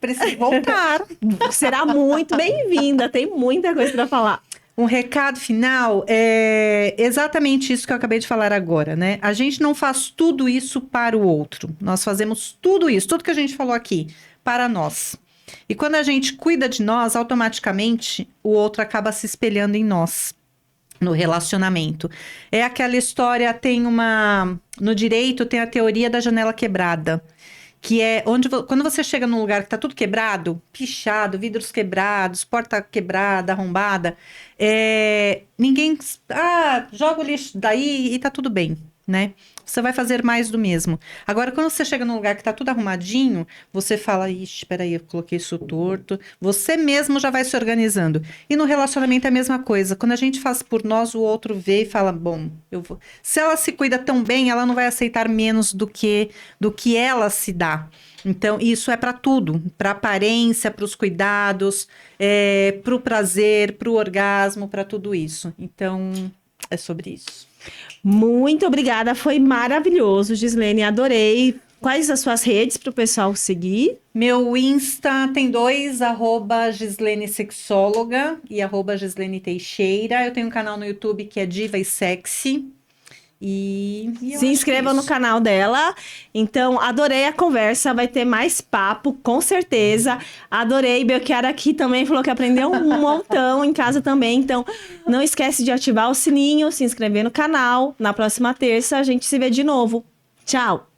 Preciso voltar. Será muito bem-vinda, tem muita coisa pra falar. Um recado final é exatamente isso que eu acabei de falar agora, né? A gente não faz tudo isso para o outro. Nós fazemos tudo isso, tudo que a gente falou aqui, para nós. E quando a gente cuida de nós, automaticamente o outro acaba se espelhando em nós. No relacionamento. É aquela história, no direito tem a teoria da janela quebrada. que é onde quando você chega num lugar que tá tudo quebrado, pichado, vidros quebrados, porta quebrada, arrombada, ninguém, joga o lixo daí e tá tudo bem, né? Você vai fazer mais do mesmo. Agora, quando você chega num lugar que tá tudo arrumadinho, você fala, ixi, peraí, eu coloquei isso torto. Você mesmo já vai se organizando. E no relacionamento é a mesma coisa. Quando a gente faz por nós, o outro vê e fala, bom, eu vou. Se ela se cuida tão bem, ela não vai aceitar menos do que ela se dá. Então, isso é para tudo, para aparência, para os cuidados, para o prazer, para o orgasmo, para tudo isso. Então, é sobre isso. Muito obrigada, foi maravilhoso, Gislene, adorei. Quais as suas redes para o pessoal seguir? Meu Insta tem 2, @Gislene Sexóloga e @Gislene Teixeira. Eu tenho um canal no YouTube que é Diva e Sexy. Se inscreva no canal dela. Então, adorei a conversa. Vai ter mais papo, com certeza. Adorei. Belchiara aqui também falou que aprendeu um montão em casa também. Então, não esquece de ativar o sininho, se inscrever no canal. Na próxima terça, a gente se vê de novo. Tchau!